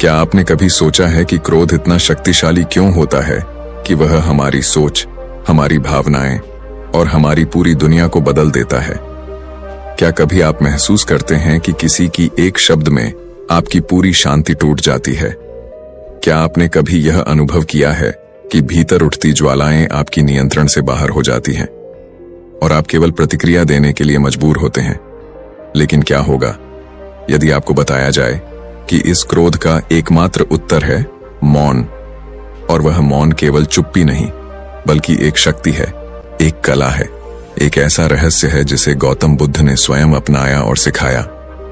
क्या आपने कभी सोचा है कि क्रोध इतना शक्तिशाली क्यों होता है कि वह हमारी सोच, हमारी भावनाएं और हमारी पूरी दुनिया को बदल देता है? क्या कभी आप महसूस करते हैं कि किसी की एक शब्द में आपकी पूरी शांति टूट जाती है? क्या आपने कभी यह अनुभव किया है कि भीतर उठती ज्वालाएं आपकी नियंत्रण से बाहर हो जाती हैं और आप केवल प्रतिक्रिया देने के लिए मजबूर होते हैं? लेकिन क्या होगा यदि आपको बताया जाए कि इस क्रोध का एकमात्र उत्तर है मौन, और वह मौन केवल चुप्पी नहीं बल्कि एक शक्ति है, एक कला है, एक ऐसा रहस्य है जिसे गौतम बुद्ध ने स्वयं अपनाया और सिखाया।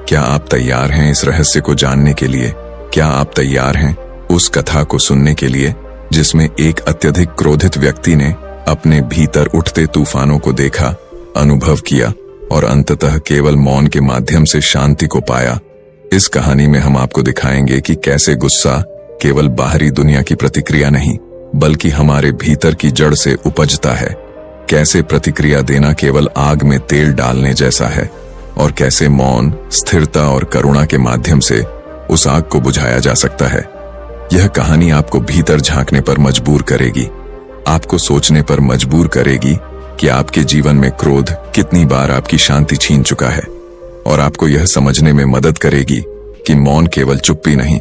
क्या आप तैयार हैं इस रहस्य को जानने के लिए? क्या आप तैयार हैं उस कथा को सुनने के लिए जिसमें एक अत्यधिक क्रोधित व्यक्ति ने अपने भीतर उठते तूफानों को देखा, अनुभव किया और अंततः केवल मौन के माध्यम से शांति को पाया? इस कहानी में हम आपको दिखाएंगे कि कैसे गुस्सा केवल बाहरी दुनिया की प्रतिक्रिया नहीं बल्कि हमारे भीतर की जड़ से उपजता है, कैसे प्रतिक्रिया देना केवल आग में तेल डालने जैसा है और कैसे मौन, स्थिरता और करुणा के माध्यम से उस आग को बुझाया जा सकता है। यह कहानी आपको भीतर झांकने पर मजबूर करेगी, आपको सोचने पर मजबूर करेगी कि आपके जीवन में क्रोध कितनी बार आपकी शांति छीन चुका है, और आपको यह समझने में मदद करेगी कि मौन केवल चुप्पी नहीं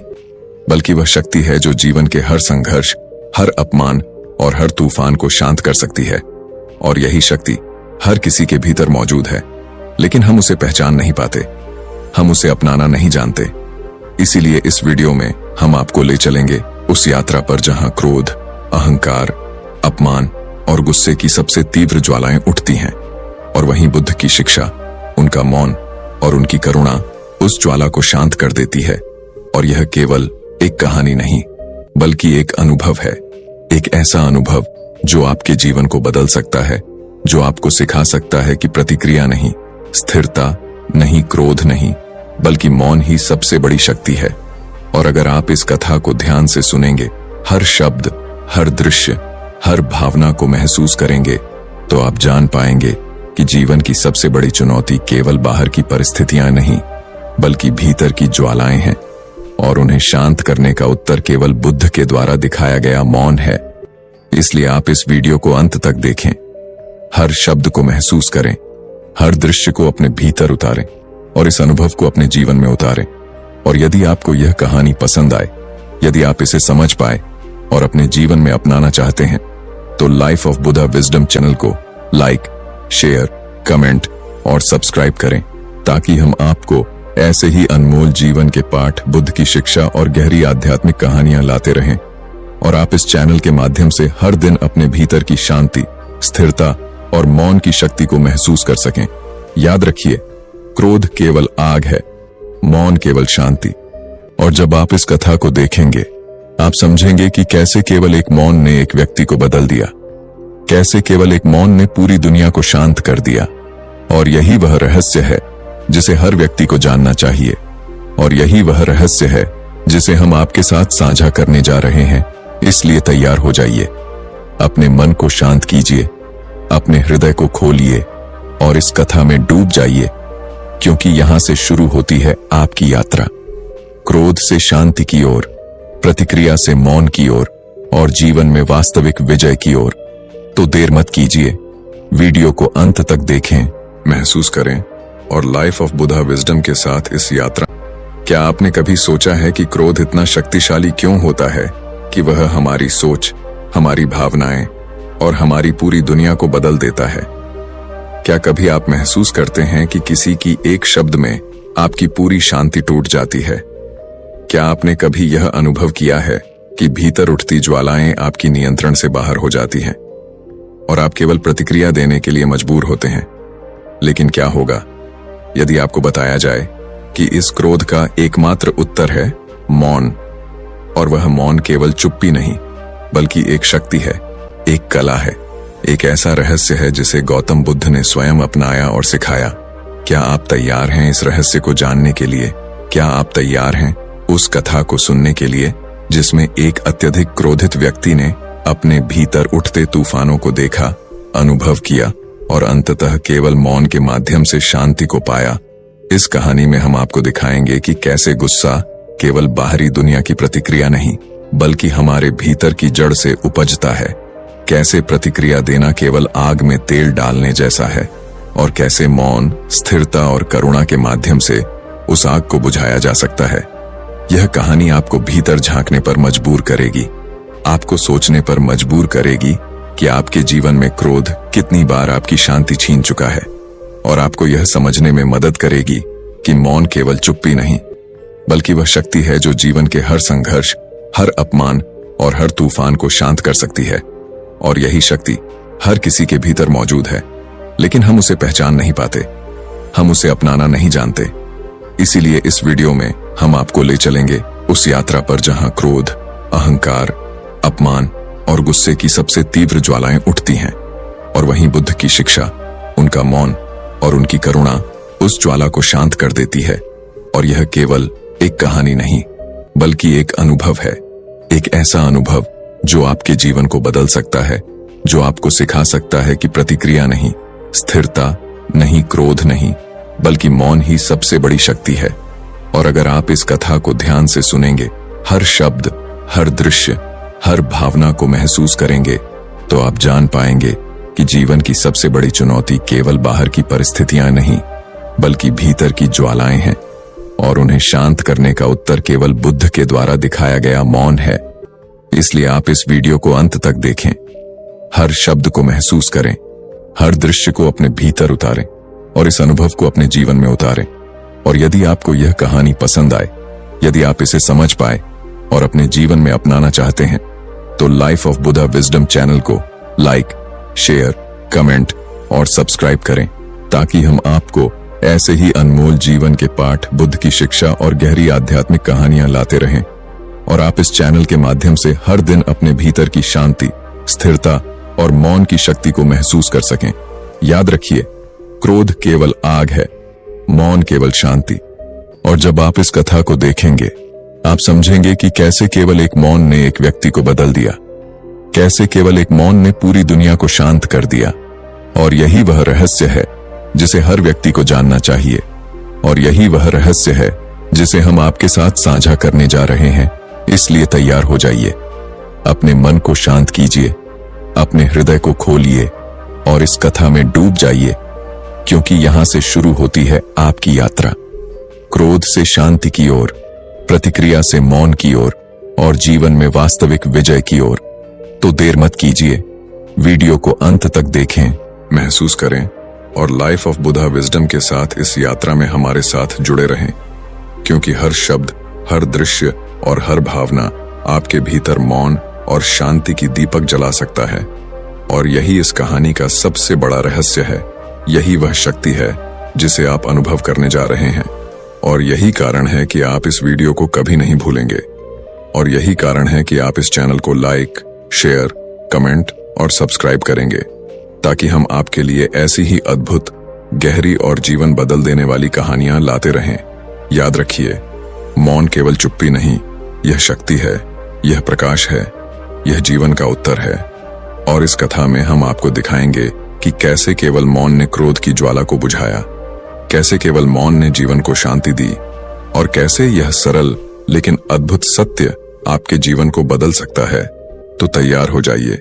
बल्कि वह शक्ति है जो जीवन के हर संघर्ष, हर अपमान और हर तूफान को शांत कर सकती है। और यही शक्ति हर किसी के भीतर मौजूद है, लेकिन हम उसे पहचान नहीं पाते, हम उसे अपनाना नहीं जानते। इसीलिए इस वीडियो में हम आपको ले चलेंगे उस यात्रा पर जहां क्रोध, अहंकार, अपमान और गुस्से की सबसे तीव्र ज्वालाएं उठती हैं, और वहीं बुद्ध की शिक्षा, उनका मौन और उनकी करुणा उस ज्वाला को शांत कर देती है। और यह केवल एक कहानी नहीं बल्कि एक अनुभव है, एक ऐसा अनुभव जो आपके जीवन को बदल सकता है, जो आपको सिखा सकता है कि प्रतिक्रिया नहीं, स्थिरता नहीं, क्रोध नहीं बल्कि मौन ही सबसे बड़ी शक्ति है। और अगर आप इस कथा को ध्यान से सुनेंगे, हर शब्द, हर दृश्य, हर भावना को महसूस करेंगे, तो आप जान पाएंगे कि जीवन की सबसे बड़ी चुनौती केवल बाहर की परिस्थितियां नहीं बल्कि भीतर की ज्वालाएं हैं, और उन्हें शांत करने का उत्तर केवल बुद्ध के द्वारा दिखाया गया मौन है। इसलिए आप इस वीडियो को अंत तक देखें, हर शब्द को महसूस करें, हर दृश्य को अपने भीतर उतारें और इस अनुभव को अपने जीवन में उतारें। और यदि आपको यह कहानी पसंद आए, यदि आप इसे समझ पाए और अपने जीवन में अपनाना चाहते हैं, तो life of Buddha wisdom channel को लाइक, शेयर, कमेंट और सब्सक्राइब करें, ताकि हम आपको ऐसे ही अनमोल जीवन के पाठ, बुद्ध की शिक्षा और गहरी आध्यात्मिक कहानियां लाते रहें, और आप इस चैनल के माध्यम से हर दिन अपने भीतर की शांति, स्थिरता और मौन की शक्ति को महसूस कर सकें। याद रखिए, क्रोध केवल आग है, मौन केवल शांति। और जब आप इस कथा को देखेंगे, आप समझेंगे कि कैसे केवल एक मौन ने एक व्यक्ति को बदल दिया, कैसे केवल एक मौन ने पूरी दुनिया को शांत कर दिया। और यही वह रहस्य है जिसे हर व्यक्ति को जानना चाहिए, और यही वह रहस्य है जिसे हम आपके साथ साझा करने जा रहे हैं। इसलिए तैयार हो जाइए, अपने मन को शांत कीजिए, अपने हृदय को खोलिए और इस कथा में डूब जाइए, क्योंकि यहां से शुरू होती है आपकी यात्रा, क्रोध से शांति की ओर, प्रतिक्रिया से मौन की ओर और जीवन में वास्तविक विजय की ओर। तो देर मत कीजिए, वीडियो को अंत तक देखें, महसूस करें और लाइफ ऑफ बुद्धा विजडम के साथ इस यात्रा। क्या आपने कभी सोचा है कि क्रोध इतना शक्तिशाली क्यों होता है कि वह हमारी सोच, हमारी भावनाएं और हमारी पूरी दुनिया को बदल देता है? क्या कभी आप महसूस करते हैं कि किसी की एक शब्द में आपकी पूरी शांति टूट जाती है? क्या आपने कभी यह अनुभव किया है कि भीतर उठती ज्वालाएं आपकी नियंत्रण से बाहर हो जाती हैं और आप केवल प्रतिक्रिया देने के लिए मजबूर होते हैं? लेकिन क्या होगा यदि आपको बताया जाए कि इस क्रोध का एकमात्र उत्तर है मौन, और वह मौन केवल चुप्पी नहीं बल्कि एक शक्ति है, एक कला है, एक ऐसा रहस्य है जिसे गौतम बुद्ध ने स्वयं अपनाया और सिखाया। क्या आप तैयार हैं इस रहस्य को जानने के लिए? क्या आप तैयार हैं उस कथा को सुनने के लिए जिसमें एक अत्यधिक क्रोधित व्यक्ति ने अपने भीतर उठते तूफानों को देखा, अनुभव किया और अंततः केवल मौन के माध्यम से शांति को पाया? इस कहानी में हम आपको दिखाएंगे कि कैसे गुस्सा केवल बाहरी दुनिया की प्रतिक्रिया नहीं, बल्कि हमारे भीतर की जड़ से उपजता है। कैसे प्रतिक्रिया देना केवल आग में तेल डालने जैसा है, और कैसे मौन, स्थिरता और करुणा के माध्यम से उस आग को बुझाया जा सकता है। यह कहानी आपको भीतर झांकने पर मजबूर करेगी, आपको सोचने पर मजबूर करेगी कि आपके जीवन में क्रोध कितनी बार आपकी शांति छीन चुका है, और आपको यह समझने में मदद करेगी कि मौन केवल चुप्पी नहीं, बल्कि वह शक्ति है जो जीवन के हर संघर्ष, हर अपमान और हर तूफान को शांत कर सकती है। और यही शक्ति हर किसी के भीतर मौजूद है, लेकिन हम उसे पहचान नहीं पाते, हम उसे अपनाना नहीं जानते। इसीलिए इस वीडियो में हम आपको ले चलेंगे उस यात्रा पर जहां क्रोध, अहंकार, अपमान और गुस्से की सबसे तीव्र ज्वालाएं उठती हैं, और वहीं बुद्ध की शिक्षा, उनका मौन और उनकी करुणा उस ज्वाला को शांत कर देती है। और यह केवल एक कहानी नहीं, बल्कि एक अनुभव है, एक ऐसा अनुभव जो आपके जीवन को बदल सकता है, जो आपको सिखा सकता है कि प्रतिक्रिया नहीं, स्थिरता नहीं, क्रोध नहीं, बल्कि मौन ही सबसे बड़ी शक्ति है। और अगर आप इस कथा को ध्यान से सुनेंगे, हर शब्द, हर दृश्य, हर भावना को महसूस करेंगे, तो आप जान पाएंगे कि जीवन की सबसे बड़ी चुनौती केवल बाहर की परिस्थितियां नहीं, बल्कि भीतर की ज्वालाएं हैं। और उन्हें शांत करने का उत्तर केवल बुद्ध के द्वारा दिखाया गया मौन है। इसलिए आप इस वीडियो को अंत तक देखें, हर शब्द को महसूस करें, हर दृश्य को अपने भीतर उतारें और इस अनुभव को अपने जीवन में उतारें। और यदि आपको यह कहानी पसंद आए, यदि आप इसे समझ पाए और अपने जीवन में अपनाना चाहते हैं, तो life of Buddha wisdom channel को लाइक, शेयर, कमेंट और सब्सक्राइब करें, ताकि हम आपको ऐसे ही अनमोल जीवन के पाठ, बुद्ध की शिक्षा और गहरी आध्यात्मिक कहानियां लाते रहें। और आप इस चैनल के माध्यम से हर दिन अपने भीतर की शांति, स्थिरता और मौन की शक्ति को महसूस कर सकें। याद रखिए, क्रोध केवल आग है, मौन केवल शांति। और जब आप इस कथा को देखेंगे, आप समझेंगे कि कैसे केवल एक मौन ने एक व्यक्ति को बदल दिया, कैसे केवल एक मौन ने पूरी दुनिया को शांत कर दिया। और यही वह रहस्य है जिसे हर व्यक्ति को जानना चाहिए, और यही वह रहस्य है जिसे हम आपके साथ साझा करने जा रहे हैं। इसलिए तैयार हो जाइए, अपने मन को शांत कीजिए, अपने हृदय को खोलिए और इस कथा में डूब जाइए, क्योंकि यहां से शुरू होती है आपकी यात्रा, क्रोध से शांति की ओर, प्रतिक्रिया से मौन की ओर और जीवन में वास्तविक विजय की ओर। तो देर मत कीजिए, वीडियो को अंत तक देखें, महसूस करें और लाइफ ऑफ बुद्धा विजडम के साथ इस यात्रा में हमारे साथ जुड़े रहें, क्योंकि हर शब्द, हर दृश्य और हर भावना आपके भीतर मौन और शांति की दीपक जला सकता है। और यही इस कहानी का सबसे बड़ा रहस्य है, यही वह शक्ति है जिसे आप अनुभव करने जा रहे हैं। और यही कारण है कि आप इस वीडियो को कभी नहीं भूलेंगे, और यही कारण है कि आप इस चैनल को लाइक, शेयर, कमेंट और सब्सक्राइब करेंगे, ताकि हम आपके लिए ऐसी ही अद्भुत, गहरी और जीवन बदल देने वाली कहानियां लाते रहें। याद रखिए, मौन केवल चुप्पी नहीं, यह शक्ति है, यह प्रकाश है, यह जीवन का उत्तर है। और इस कथा में हम आपको दिखाएंगे कि कैसे केवल मौन ने क्रोध की ज्वाला को बुझाया, कैसे केवल मौन ने जीवन को शांति दी, और कैसे यह सरल लेकिन अद्भुत सत्य आपके जीवन को बदल सकता है। तो तैयार हो जाइए,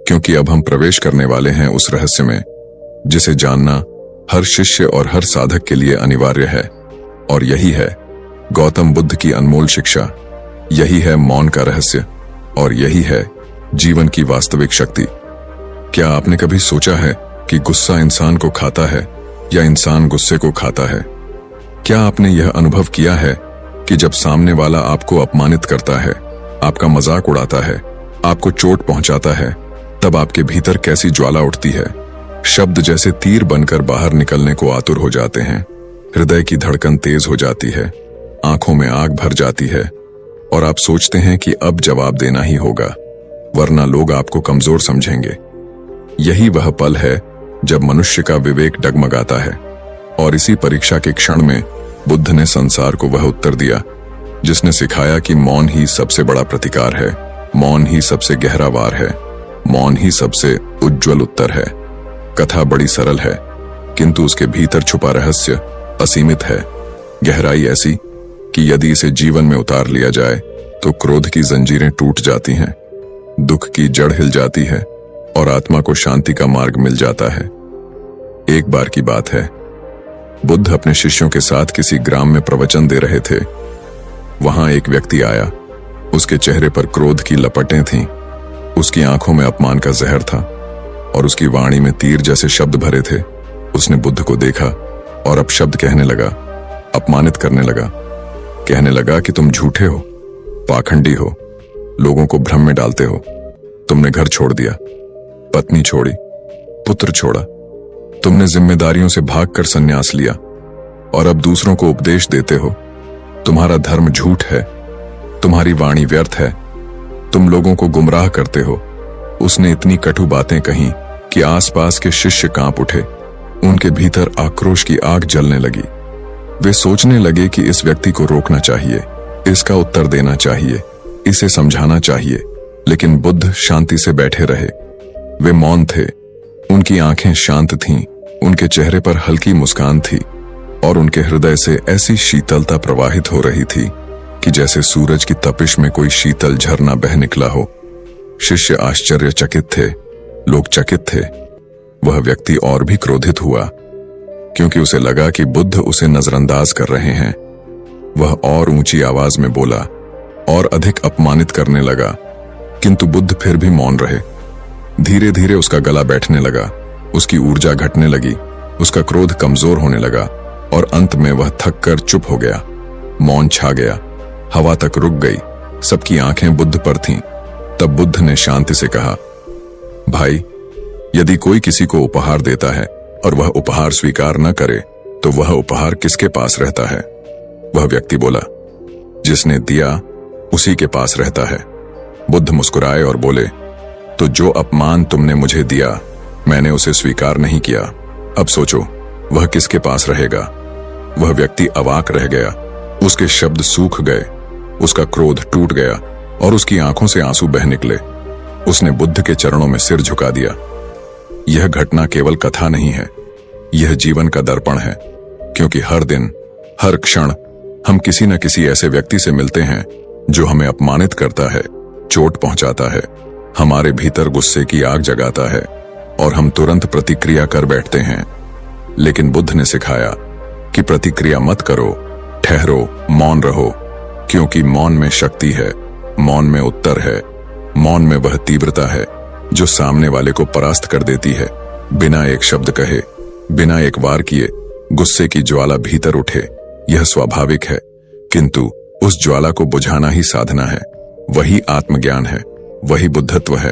क्योंकि अब हम प्रवेश करने वाले हैं उस रहस्य में जिसे जानना हर शिष्य और हर साधक के लिए अनिवार्य है। और यही है गौतम बुद्ध की अनमोल शिक्षा, यही है मौन का रहस्य, और यही है जीवन की वास्तविक शक्ति। क्या आपने कभी सोचा है कि गुस्सा इंसान को खाता है या इंसान गुस्से को खाता है? क्या आपने यह अनुभव किया है कि जब सामने वाला आपको अपमानित करता है, आपका मजाक उड़ाता है, आपको चोट पहुंचाता है, तब आपके भीतर कैसी ज्वाला उठती है? शब्द जैसे तीर बनकर बाहर निकलने को आतुर हो जाते हैं, हृदय की धड़कन तेज हो जाती है, आंखों में आग भर जाती है, और आप सोचते हैं कि अब जवाब देना ही होगा, वरना लोग आपको कमजोर समझेंगे। यही वह पल है जब मनुष्य का विवेक डगमगाता है। और इसी परीक्षा के क्षण में बुद्ध ने संसार को वह उत्तर दिया जिसने सिखाया कि मौन ही सबसे बड़ा प्रतिकार है, मौन ही सबसे गहरा वार है, मौन ही सबसे उज्जवल उत्तर है। कथा बड़ी सरल है, किंतु उसके भीतर छुपा रहस्य असीमित है। गहराई ऐसी कि यदि इसे जीवन में उतार लिया जाए तो क्रोध की जंजीरें टूट जाती हैं, दुख की जड़ हिल जाती है और आत्मा को शांति का मार्ग मिल जाता है। एक बार की बात है, बुद्ध अपने शिष्यों के साथ किसी ग्राम में प्रवचन दे रहे थे। वहां एक व्यक्ति आया। उसके चेहरे पर क्रोध की लपटें थीं, उसकी आंखों में अपमान का जहर था और उसकी वाणी में तीर जैसे शब्द भरे थे। उसने बुद्ध को देखा और अपशब्द कहने लगा, अपमानित करने लगा। कहने लगा कि तुम झूठे हो, पाखंडी हो, लोगों को भ्रम में डालते हो। तुमने घर छोड़ दिया, पत्नी छोड़ी, पुत्र छोड़ा। तुमने जिम्मेदारियों से भागकर संन्यास लिया और अब दूसरों को उपदेश देते हो। तुम्हारा धर्म झूठ है, तुम्हारी वाणी व्यर्थ है, तुम लोगों को गुमराह करते हो। उसने इतनी कटु बातें कहीं कि आसपास के शिष्य कांप उठे। उनके भीतर आक्रोश की आग जलने लगी। वे सोचने लगे कि इस व्यक्ति को रोकना चाहिए, इसका उत्तर देना चाहिए, इसे समझाना चाहिए। लेकिन बुद्ध शांति से बैठे रहे। वे मौन थे, उनकी आंखें शांत थीं, उनके चेहरे पर हल्की मुस्कान थी और उनके हृदय से ऐसी शीतलता प्रवाहित हो रही थी कि जैसे सूरज की तपिश में कोई शीतल झरना बह निकला हो। शिष्य आश्चर्यचकित थे, लोग चकित थे। वह व्यक्ति और भी क्रोधित हुआ क्योंकि उसे लगा कि बुद्ध उसे नजरअंदाज कर रहे हैं। वह और ऊंची आवाज में बोला और अधिक अपमानित करने लगा, किंतु बुद्ध फिर भी मौन रहे। धीरे धीरे उसका गला बैठने लगा, उसकी ऊर्जा घटने लगी, उसका क्रोध कमजोर होने लगा और अंत में वह थक कर चुप हो गया। मौन छा गया, हवा तक रुक गई, सबकी आंखें बुद्ध पर थीं। तब बुद्ध ने शांति से कहा, भाई, यदि कोई किसी को उपहार देता है और वह उपहार स्वीकार न करे तो वह उपहार किसके पास रहता है? वह व्यक्ति बोला, जिसने दिया उसी के पास रहता है। बुद्ध मुस्कुराए और बोले, तो जो अपमान तुमने मुझे दिया मैंने उसे स्वीकार नहीं किया। अब सोचो वह किसके पास रहेगा? वह व्यक्ति अवाक रह गया, उसके शब्द सूख गए, उसका क्रोध टूट गया और उसकी आंखों से आंसू बह निकले। उसने बुद्ध के चरणों में सिर झुका दिया। यह घटना केवल कथा नहीं है, यह जीवन का दर्पण है, क्योंकि हर दिन, हर क्षण हम किसी न किसी ऐसे व्यक्ति से मिलते हैं जो हमें अपमानित करता है, चोट पहुंचाता है, हमारे भीतर गुस्से की आग जगाता है और हम तुरंत प्रतिक्रिया कर बैठते हैं। लेकिन बुद्ध ने सिखाया कि प्रतिक्रिया मत करो, ठहरो, मौन रहो, क्योंकि मौन में शक्ति है, मौन में उत्तर है, मौन में वह तीव्रता है जो सामने वाले को परास्त कर देती है। बिना एक शब्द कहे, बिना एक वार किए गुस्से की ज्वाला भीतर उठे, यह स्वाभाविक है, किंतु उस ज्वाला को बुझाना ही साधना है। वही आत्मज्ञान है, वही बुद्धत्व है।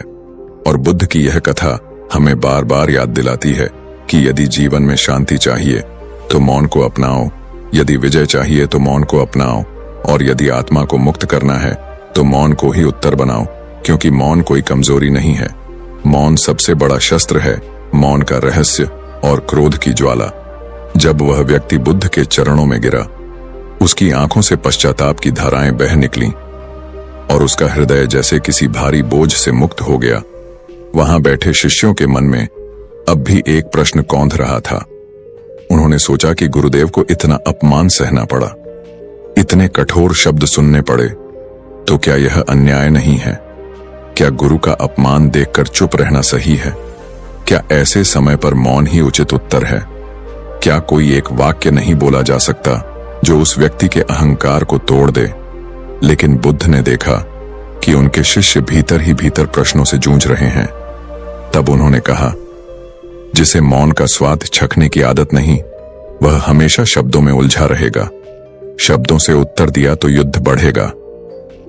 और बुद्ध की यह कथा हमें बार बार याद दिलाती है कि यदि जीवन में शांति चाहिए तो मौन को अपनाओ, यदि विजय चाहिए तो मौन को अपनाओ, और यदि आत्मा को मुक्त करना है तो मौन को ही उत्तर बनाओ, क्योंकि मौन कोई कमजोरी नहीं है। मौन सबसे बड़ा शस्त्र है, मौन का रहस्य और क्रोध की ज्वाला। जब वह व्यक्ति बुद्ध के चरणों में गिरा, उसकी आंखों से पश्चाताप की धाराएं बह निकलीं और उसका हृदय जैसे किसी भारी बोझ से मुक्त हो गया। वहां बैठे शिष्यों के मन में अब भी एक प्रश्न कौंध रहा था। उन्होंने सोचा कि गुरुदेव को इतना अपमान सहना पड़ा, इतने कठोर शब्द सुनने पड़े, तो क्या यह अन्याय नहीं है? क्या गुरु का अपमान देखकर चुप रहना सही है? क्या ऐसे समय पर मौन ही उचित उत्तर है? क्या कोई एक वाक्य नहीं बोला जा सकता जो उस व्यक्ति के अहंकार को तोड़ दे? लेकिन बुद्ध ने देखा कि उनके शिष्य भीतर ही भीतर प्रश्नों से जूझ रहे हैं। तब उन्होंने कहा, जिसे मौन का स्वाद चखने की आदत नहीं, वह हमेशा शब्दों में उलझा रहेगा। शब्दों से उत्तर दिया तो युद्ध बढ़ेगा,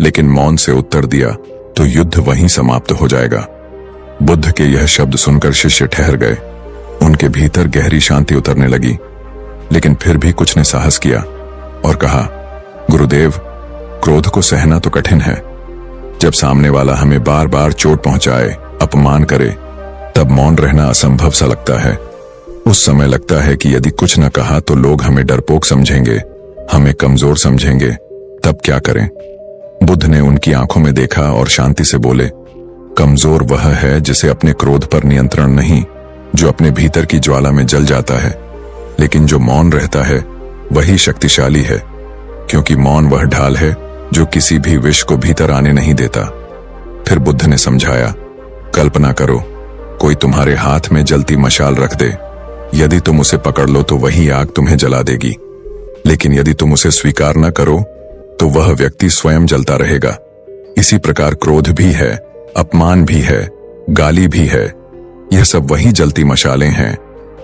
लेकिन मौन से उत्तर दिया तो युद्ध वहीं समाप्त हो जाएगा। बुद्ध के यह शब्द सुनकर शिष्य ठहर गए। उनके भीतर गहरी शांति उतरने लगी, लेकिन फिर भी कुछ ने साहस किया और कहा, गुरुदेव, क्रोध को सहना तो कठिन है। जब सामने वाला हमें बार बार चोट पहुंचाए, अपमान करे, तब मौन रहना असंभव सा लगता है। उस समय लगता है कि यदि कुछ न कहा तो लोग हमें डरपोक समझेंगे, हमें कमजोर समझेंगे। तब क्या करें? बुद्ध ने उनकी आंखों में देखा और शांति से बोले, कमजोर वह है जिसे अपने क्रोध पर नियंत्रण नहीं, जो अपने भीतर की ज्वाला में जल जाता है। लेकिन जो मौन रहता है वही शक्तिशाली है। क्योंकि मौन वह ढाल है जो किसी भी विष को भीतर आने नहीं देता। फिर बुद्ध ने समझाया, कल्पना करो कोई तुम्हारे हाथ में जलती मशाल रख दे। यदि तुम उसे पकड़ लो तो वही आग तुम्हें जला देगी, लेकिन यदि तुम उसे स्वीकार न करो तो वह व्यक्ति स्वयं जलता रहेगा। इसी प्रकार क्रोध भी है, अपमान भी है, गाली भी है। यह सब वही जलती मशालें हैं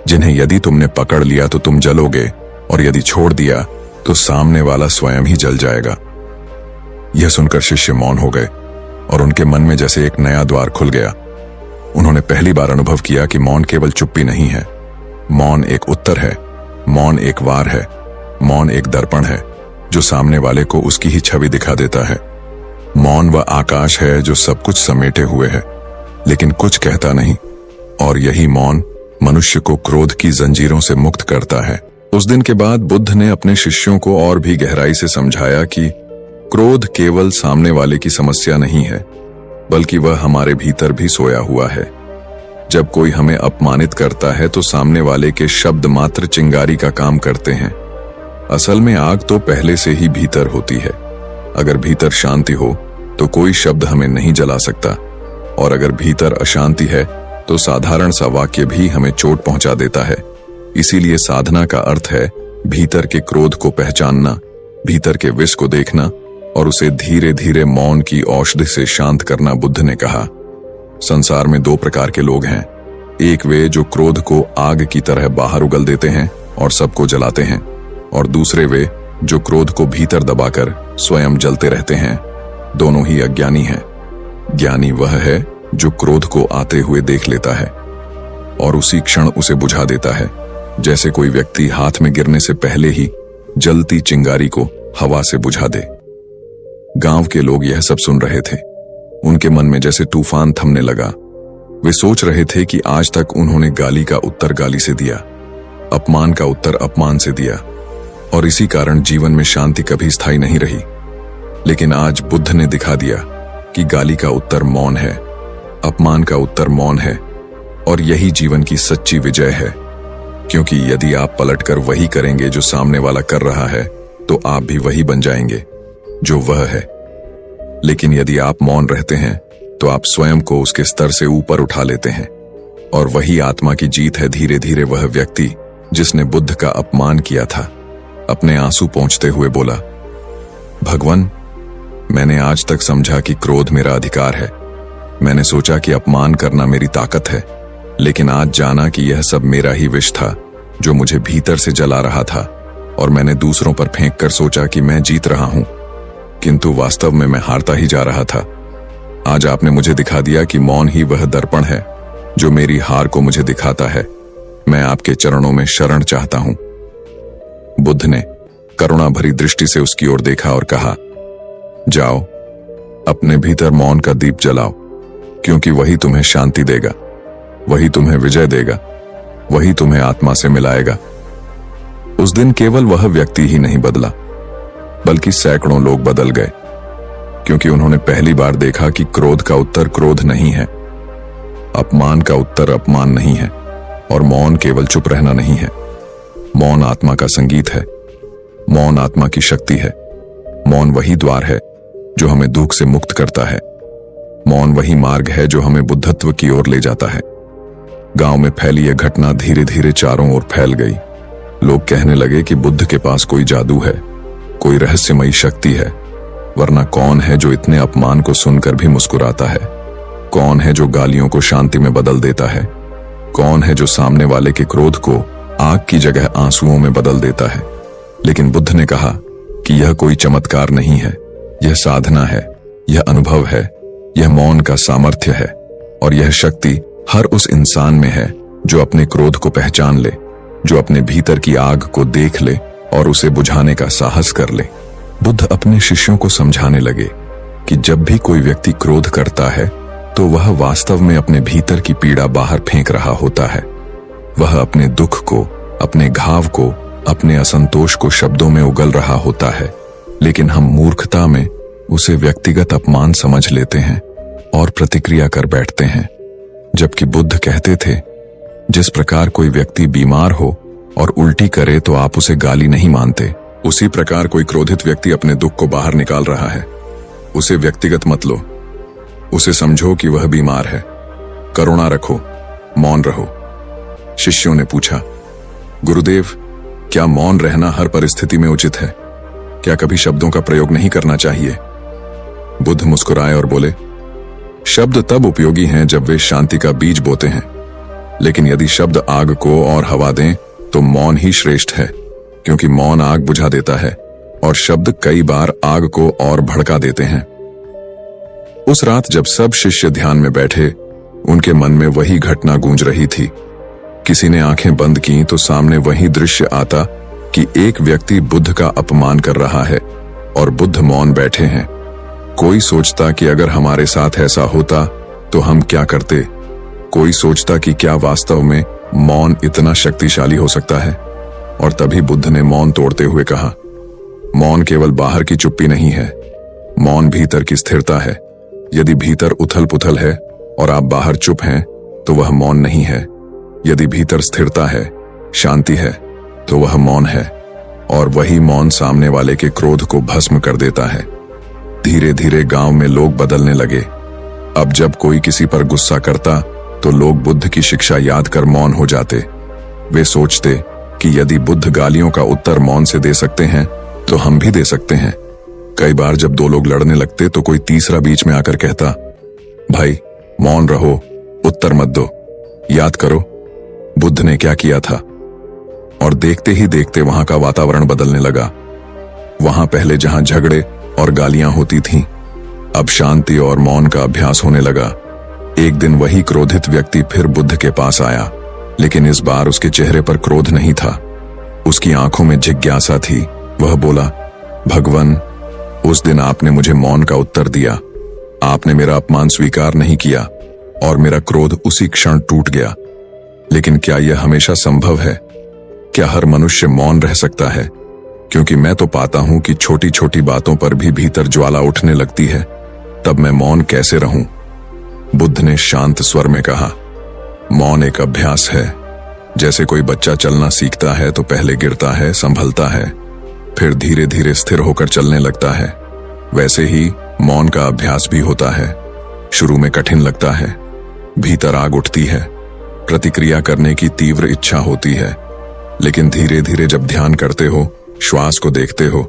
जिन्हें यदि तुमने पकड़ लिया तो तुम जलोगे, और यदि छोड़ दिया तो सामने वाला स्वयं ही जल जाएगा। यह सुनकर शिष्य मौन हो गए और उनके मन में जैसे एक नया द्वार खुल गया। उन्होंने पहली बार अनुभव किया कि मौन केवल चुप्पी नहीं है, मौन एक उत्तर है, मौन एक वार है, मौन एक दर्पण है जो सामने वाले को उसकी ही छवि दिखा देता है। मौन वह आकाश है जो सब कुछ समेटे हुए है लेकिन कुछ कहता नहीं, और यही मौन मनुष्य को क्रोध की जंजीरों से मुक्त करता है। उस दिन के बाद बुद्ध ने अपने शिष्यों को और भी गहराई से समझाया कि क्रोध केवल सामने वाले की समस्या नहीं है, बल्कि वह हमारे भीतर भी सोया हुआ है। जब कोई हमें अपमानित करता है तो सामने वाले के शब्द मात्र चिंगारी का काम करते हैं। असल में आग तो पहले से ही भीतर होती है। अगर भीतर शांति हो तो कोई शब्द हमें नहीं जला सकता, और अगर भीतर अशांति है तो साधारण सा वाक्य भी हमें चोट पहुंचा देता है। इसीलिए साधना का अर्थ है भीतर के क्रोध को पहचानना, भीतर के विष को देखना और उसे धीरे धीरे मौन की औषधि से शांत करना। बुद्ध ने कहा, संसार में दो प्रकार के लोग हैं। एक वे जो क्रोध को आग की तरह बाहर उगल देते हैं और सबको जलाते हैं, और दूसरे वे जो क्रोध को भीतर दबाकर स्वयं जलते रहते हैं। दोनों ही अज्ञानी हैं। ज्ञानी वह है जो क्रोध को आते हुए देख लेता है और उसी क्षण उसे बुझा देता है, जैसे कोई व्यक्ति हाथ में गिरने से पहले ही जलती चिंगारी को हवा से बुझा दे। गांव के लोग यह सब सुन रहे थे। उनके मन में जैसे तूफान थमने लगा। वे सोच रहे थे कि आज तक उन्होंने गाली का उत्तर गाली से दिया, अपमान का उत्तर अपमान से दिया, और इसी कारण जीवन में शांति कभी स्थायी नहीं रही। लेकिन आज बुद्ध ने दिखा दिया कि गाली का उत्तर मौन है, अपमान का उत्तर मौन है, और यही जीवन की सच्ची विजय है। क्योंकि यदि आप पलटकर वही करेंगे जो सामने वाला कर रहा है तो आप भी वही बन जाएंगे जो वह है। लेकिन यदि आप मौन रहते हैं तो आप स्वयं को उसके स्तर से ऊपर उठा लेते हैं, और वही आत्मा की जीत है। धीरे धीरे वह व्यक्ति जिसने बुद्ध का अपमान किया था अपने आंसू पोंछते हुए बोला, भगवान, मैंने आज तक समझा कि क्रोध मेरा अधिकार है। मैंने सोचा कि अपमान करना मेरी ताकत है, लेकिन आज जाना कि यह सब मेरा ही विष था जो मुझे भीतर से जला रहा था, और मैंने दूसरों पर फेंक कर सोचा कि मैं जीत रहा हूं, किंतु वास्तव में मैं हारता ही जा रहा था। आज आपने मुझे दिखा दिया कि मौन ही वह दर्पण है जो मेरी हार को मुझे दिखाता है। मैं आपके चरणों में शरण चाहता हूं। बुद्ध ने करुणा भरी दृष्टि से उसकी ओर देखा और कहा, जाओ, अपने भीतर मौन का दीप जलाओ, क्योंकि वही तुम्हें शांति देगा, वही तुम्हें विजय देगा, वही तुम्हें आत्मा से मिलाएगा। उस दिन केवल वह व्यक्ति ही नहीं बदला, बल्कि सैकड़ों लोग बदल गए, क्योंकि उन्होंने पहली बार देखा कि क्रोध का उत्तर क्रोध नहीं है, अपमान का उत्तर अपमान नहीं है, और मौन केवल चुप रहना नहीं है। मौन आत्मा का संगीत है, मौन आत्मा की शक्ति है। मौन वही द्वार है जो हमें दुख से मुक्त करता है। मौन वही मार्ग है जो हमें बुद्धत्व की ओर ले जाता है। गांव में फैली यह घटना धीरे धीरे चारों ओर फैल गई। लोग कहने लगे कि बुद्ध के पास कोई जादू है, कोई रहस्यमयी शक्ति है। वरना कौन है जो इतने अपमान को सुनकर भी मुस्कुराता है? कौन है जो गालियों को शांति में बदल देता है? कौन है जो सामने वाले के क्रोध को आग की जगह आंसुओं में बदल देता है? लेकिन बुद्ध ने कहा कि यह कोई चमत्कार नहीं है, यह साधना है, यह अनुभव है, यह मौन का सामर्थ्य है, और यह शक्ति हर उस इंसान में है जो अपने क्रोध को पहचान ले, जो अपने भीतर की आग को देख ले और उसे बुझाने का साहस कर ले। बुद्ध अपने शिष्यों को समझाने लगे कि जब भी कोई व्यक्ति क्रोध करता है तो वह वास्तव में अपने भीतर की पीड़ा बाहर फेंक रहा होता है। वह अपने दुख को, अपने घाव को, अपने असंतोष को शब्दों में उगल रहा होता है, लेकिन हम मूर्खता में उसे व्यक्तिगत अपमान समझ लेते हैं और प्रतिक्रिया कर बैठते हैं। जबकि बुद्ध कहते थे, जिस प्रकार कोई व्यक्ति बीमार हो और उल्टी करे तो आप उसे गाली नहीं मानते, उसी प्रकार कोई क्रोधित व्यक्ति अपने दुख को बाहर निकाल रहा है। उसे व्यक्तिगत मत लो, उसे समझो कि वह बीमार है। करुणा रखो, मौन रहो। शिष्यों ने पूछा, गुरुदेव, क्या मौन रहना हर परिस्थिति में उचित है? क्या कभी शब्दों का प्रयोग नहीं करना चाहिए? बुद्ध मुस्कुराए और बोले, शब्द तब उपयोगी हैं जब वे शांति का बीज बोते हैं, लेकिन यदि शब्द आग को और हवा दें तो मौन ही श्रेष्ठ है, क्योंकि मौन आग बुझा देता है और शब्द कई बार आग को और भड़का देते हैं। उस रात जब सब शिष्य ध्यान में बैठे, उनके मन में वही घटना गूंज रही थी। किसी ने आंखें बंद की तो सामने वही दृश्य आता कि एक व्यक्ति बुद्ध का अपमान कर रहा है और बुद्ध मौन बैठे हैं। कोई सोचता कि अगर हमारे साथ ऐसा होता तो हम क्या करते। कोई सोचता कि क्या वास्तव में मौन इतना शक्तिशाली हो सकता है। और तभी बुद्ध ने मौन तोड़ते हुए कहा, मौन केवल बाहर की चुप्पी नहीं है, मौन भीतर की स्थिरता है। यदि भीतर उथल पुथल है और आप बाहर चुप हैं तो वह मौन नहीं है। यदि भीतर स्थिरता है, शांति है, तो वह मौन है। और वही मौन सामने वाले के क्रोध को भस्म कर देता है। धीरे धीरे गांव में लोग बदलने लगे। अब जब कोई किसी पर गुस्सा करता तो लोग बुद्ध की शिक्षा याद कर मौन हो जाते। वे सोचते कि यदि बुद्ध गालियों का उत्तर मौन से दे सकते हैं तो हम भी दे सकते हैं। कई बार जब दो लोग लड़ने लगते तो कोई तीसरा बीच में आकर कहता, भाई मौन रहो, उत्तर मत दो। याद करो बुद्ध ने क्या किया था। और देखते ही देखते वहां का वातावरण बदलने लगा। वहां पहले जहां झगड़े और गालियां होती थीं, अब शांति और मौन का अभ्यास होने लगा। एक दिन वही क्रोधित व्यक्ति फिर बुद्ध के पास आया, लेकिन इस बार उसके चेहरे पर क्रोध नहीं था, उसकी आंखों में जिज्ञासा थी। वह बोला, भगवान, उस दिन आपने मुझे मौन का उत्तर दिया, आपने मेरा अपमान स्वीकार नहीं किया और मेरा क्रोध उसी क्षण टूट गया। लेकिन क्या यह हमेशा संभव है? क्या हर मनुष्य मौन रह सकता है? क्योंकि मैं तो पाता हूं कि छोटी छोटी बातों पर भी भीतर ज्वाला उठने लगती है। तब मैं मौन कैसे रहूं? बुद्ध ने शांत स्वर में कहा, मौन एक अभ्यास है। जैसे कोई बच्चा चलना सीखता है तो पहले गिरता है, संभलता है, फिर धीरे धीरे स्थिर होकर चलने लगता है। वैसे ही मौन का अभ्यास भी होता है। शुरू में कठिन लगता है, भीतर आग उठती है, प्रतिक्रिया करने की तीव्र इच्छा होती है, लेकिन धीरे धीरे जब ध्यान करते हो, श्वास को देखते हो,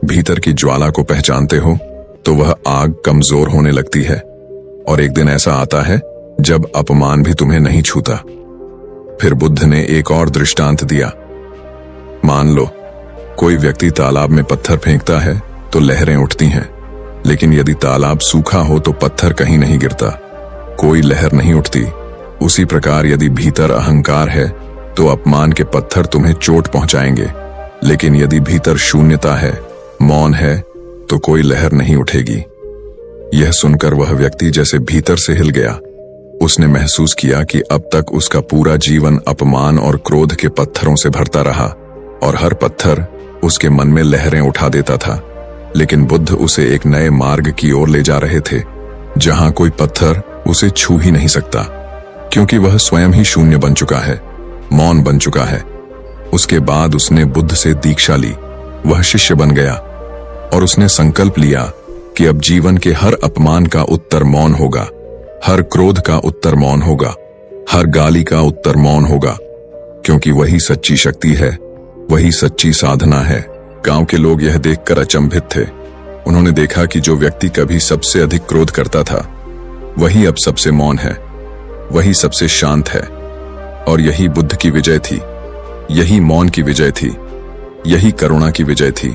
भीतर की ज्वाला को पहचानते हो, तो वह आग कमजोर होने लगती है। और एक दिन ऐसा आता है जब अपमान भी तुम्हें नहीं छूता। फिर बुद्ध ने एक और दृष्टांत दिया। मान लो कोई व्यक्ति तालाब में पत्थर फेंकता है तो लहरें उठती हैं, लेकिन यदि तालाब सूखा हो तो पत्थर कहीं नहीं गिरता, कोई लहर नहीं उठती। उसी प्रकार यदि भीतर अहंकार है तो अपमान के पत्थर तुम्हें चोट पहुंचाएंगे, लेकिन यदि भीतर शून्यता है, मौन है, तो कोई लहर नहीं उठेगी। यह सुनकर वह व्यक्ति जैसे भीतर से हिल गया। उसने महसूस किया कि अब तक उसका पूरा जीवन अपमान और क्रोध के पत्थरों से भरता रहा और हर पत्थर उसके मन में लहरें उठा देता था। लेकिन बुद्ध उसे एक नए मार्ग की ओर ले जा रहे थे, जहां कोई पत्थर उसे छू ही नहीं सकता, क्योंकि वह स्वयं ही शून्य बन चुका है, मौन बन चुका है। उसके बाद उसने बुद्ध से दीक्षा ली, वह शिष्य बन गया और उसने संकल्प लिया कि अब जीवन के हर अपमान का उत्तर मौन होगा, हर क्रोध का उत्तर मौन होगा, हर गाली का उत्तर मौन होगा, क्योंकि वही सच्ची शक्ति है, वही सच्ची साधना है। गांव के लोग यह देखकर अचंभित थे। उन्होंने देखा कि जो व्यक्ति कभी सबसे अधिक क्रोध करता था, वही अब सबसे मौन है, वही सबसे शांत है। और यही बुद्ध की विजय थी, यही मौन की विजय थी, यही करुणा की विजय थी।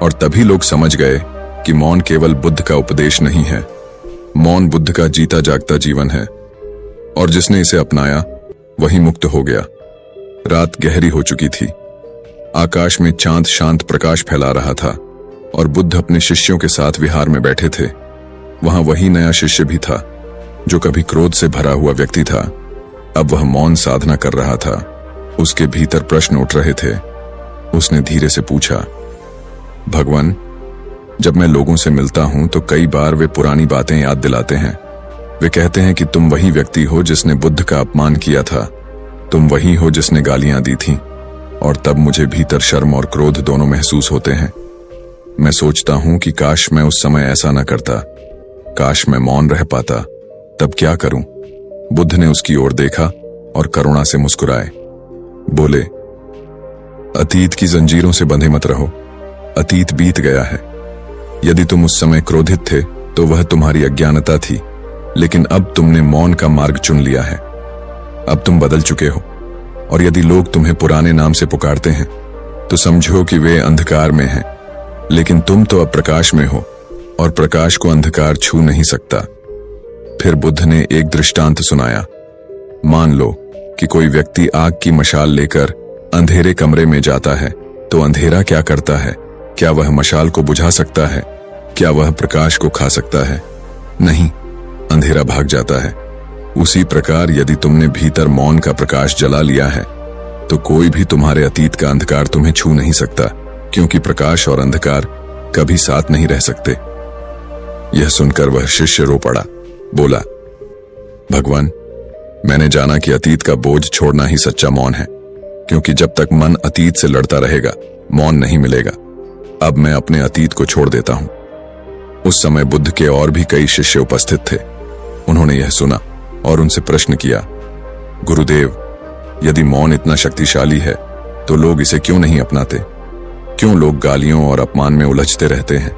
और तभी लोग समझ गए कि मौन केवल बुद्ध का उपदेश नहीं है, मौन बुद्ध का जीता जागता जीवन है, और जिसने इसे अपनाया वही मुक्त हो गया। रात गहरी हो चुकी थी, आकाश में चांद शांत प्रकाश फैला रहा था और बुद्ध अपने शिष्यों के साथ विहार में बैठे थे। वहां वही नया शिष्य भी था जो कभी क्रोध से भरा हुआ व्यक्ति था, अब वह मौन साधना कर रहा था। उसके भीतर प्रश्न उठ रहे थे। उसने धीरे से पूछा, भगवान, जब मैं लोगों से मिलता हूं तो कई बार वे पुरानी बातें याद दिलाते हैं। वे कहते हैं कि तुम वही व्यक्ति हो जिसने बुद्ध का अपमान किया था, तुम वही हो जिसने गालियां दी थीं, और तब मुझे भीतर शर्म और क्रोध दोनों महसूस होते हैं। मैं सोचता हूं कि काश मैं उस समय ऐसा न करता, काश मैं मौन रह पाता। तब क्या करूं? बुद्ध ने उसकी ओर देखा और करुणा से मुस्कुराए। बोले, अतीत की जंजीरों से बंधे मत रहो, अतीत बीत गया है। यदि तुम उस समय क्रोधित थे तो वह तुम्हारी अज्ञानता थी, लेकिन अब तुमने मौन का मार्ग चुन लिया है। अब तुम बदल चुके हो, और यदि लोग तुम्हें पुराने नाम से पुकारते हैं तो समझो कि वे अंधकार में हैं, लेकिन तुम तो अब प्रकाश में हो और प्रकाश को अंधकार छू नहीं सकता। फिर बुद्ध ने एक दृष्टांत सुनाया। मान लो कि कोई व्यक्ति आग की मशाल लेकर अंधेरे कमरे में जाता है, तो अंधेरा क्या करता है? क्या वह मशाल को बुझा सकता है? क्या वह प्रकाश को खा सकता है? नहीं, अंधेरा भाग जाता है। उसी प्रकार यदि तुमने भीतर मौन का प्रकाश जला लिया है तो कोई भी तुम्हारे अतीत का अंधकार तुम्हें छू नहीं सकता, क्योंकि प्रकाश और अंधकार कभी साथ नहीं रह सकते। यह सुनकर वह शिष्य रो पड़ा। बोला, भगवान, मैंने जाना कि अतीत का बोझ छोड़ना ही सच्चा मौन है, क्योंकि जब तक मन अतीत से लड़ता रहेगा मौन नहीं मिलेगा। अब मैं अपने अतीत को छोड़ देता हूं। उस समय बुद्ध के और भी कई शिष्य उपस्थित थे। उन्होंने यह सुना और उनसे प्रश्न किया, गुरुदेव, यदि मौन इतना शक्तिशाली है तो लोग इसे क्यों नहीं अपनाते? क्यों लोग गालियों और अपमान में उलझते रहते हैं?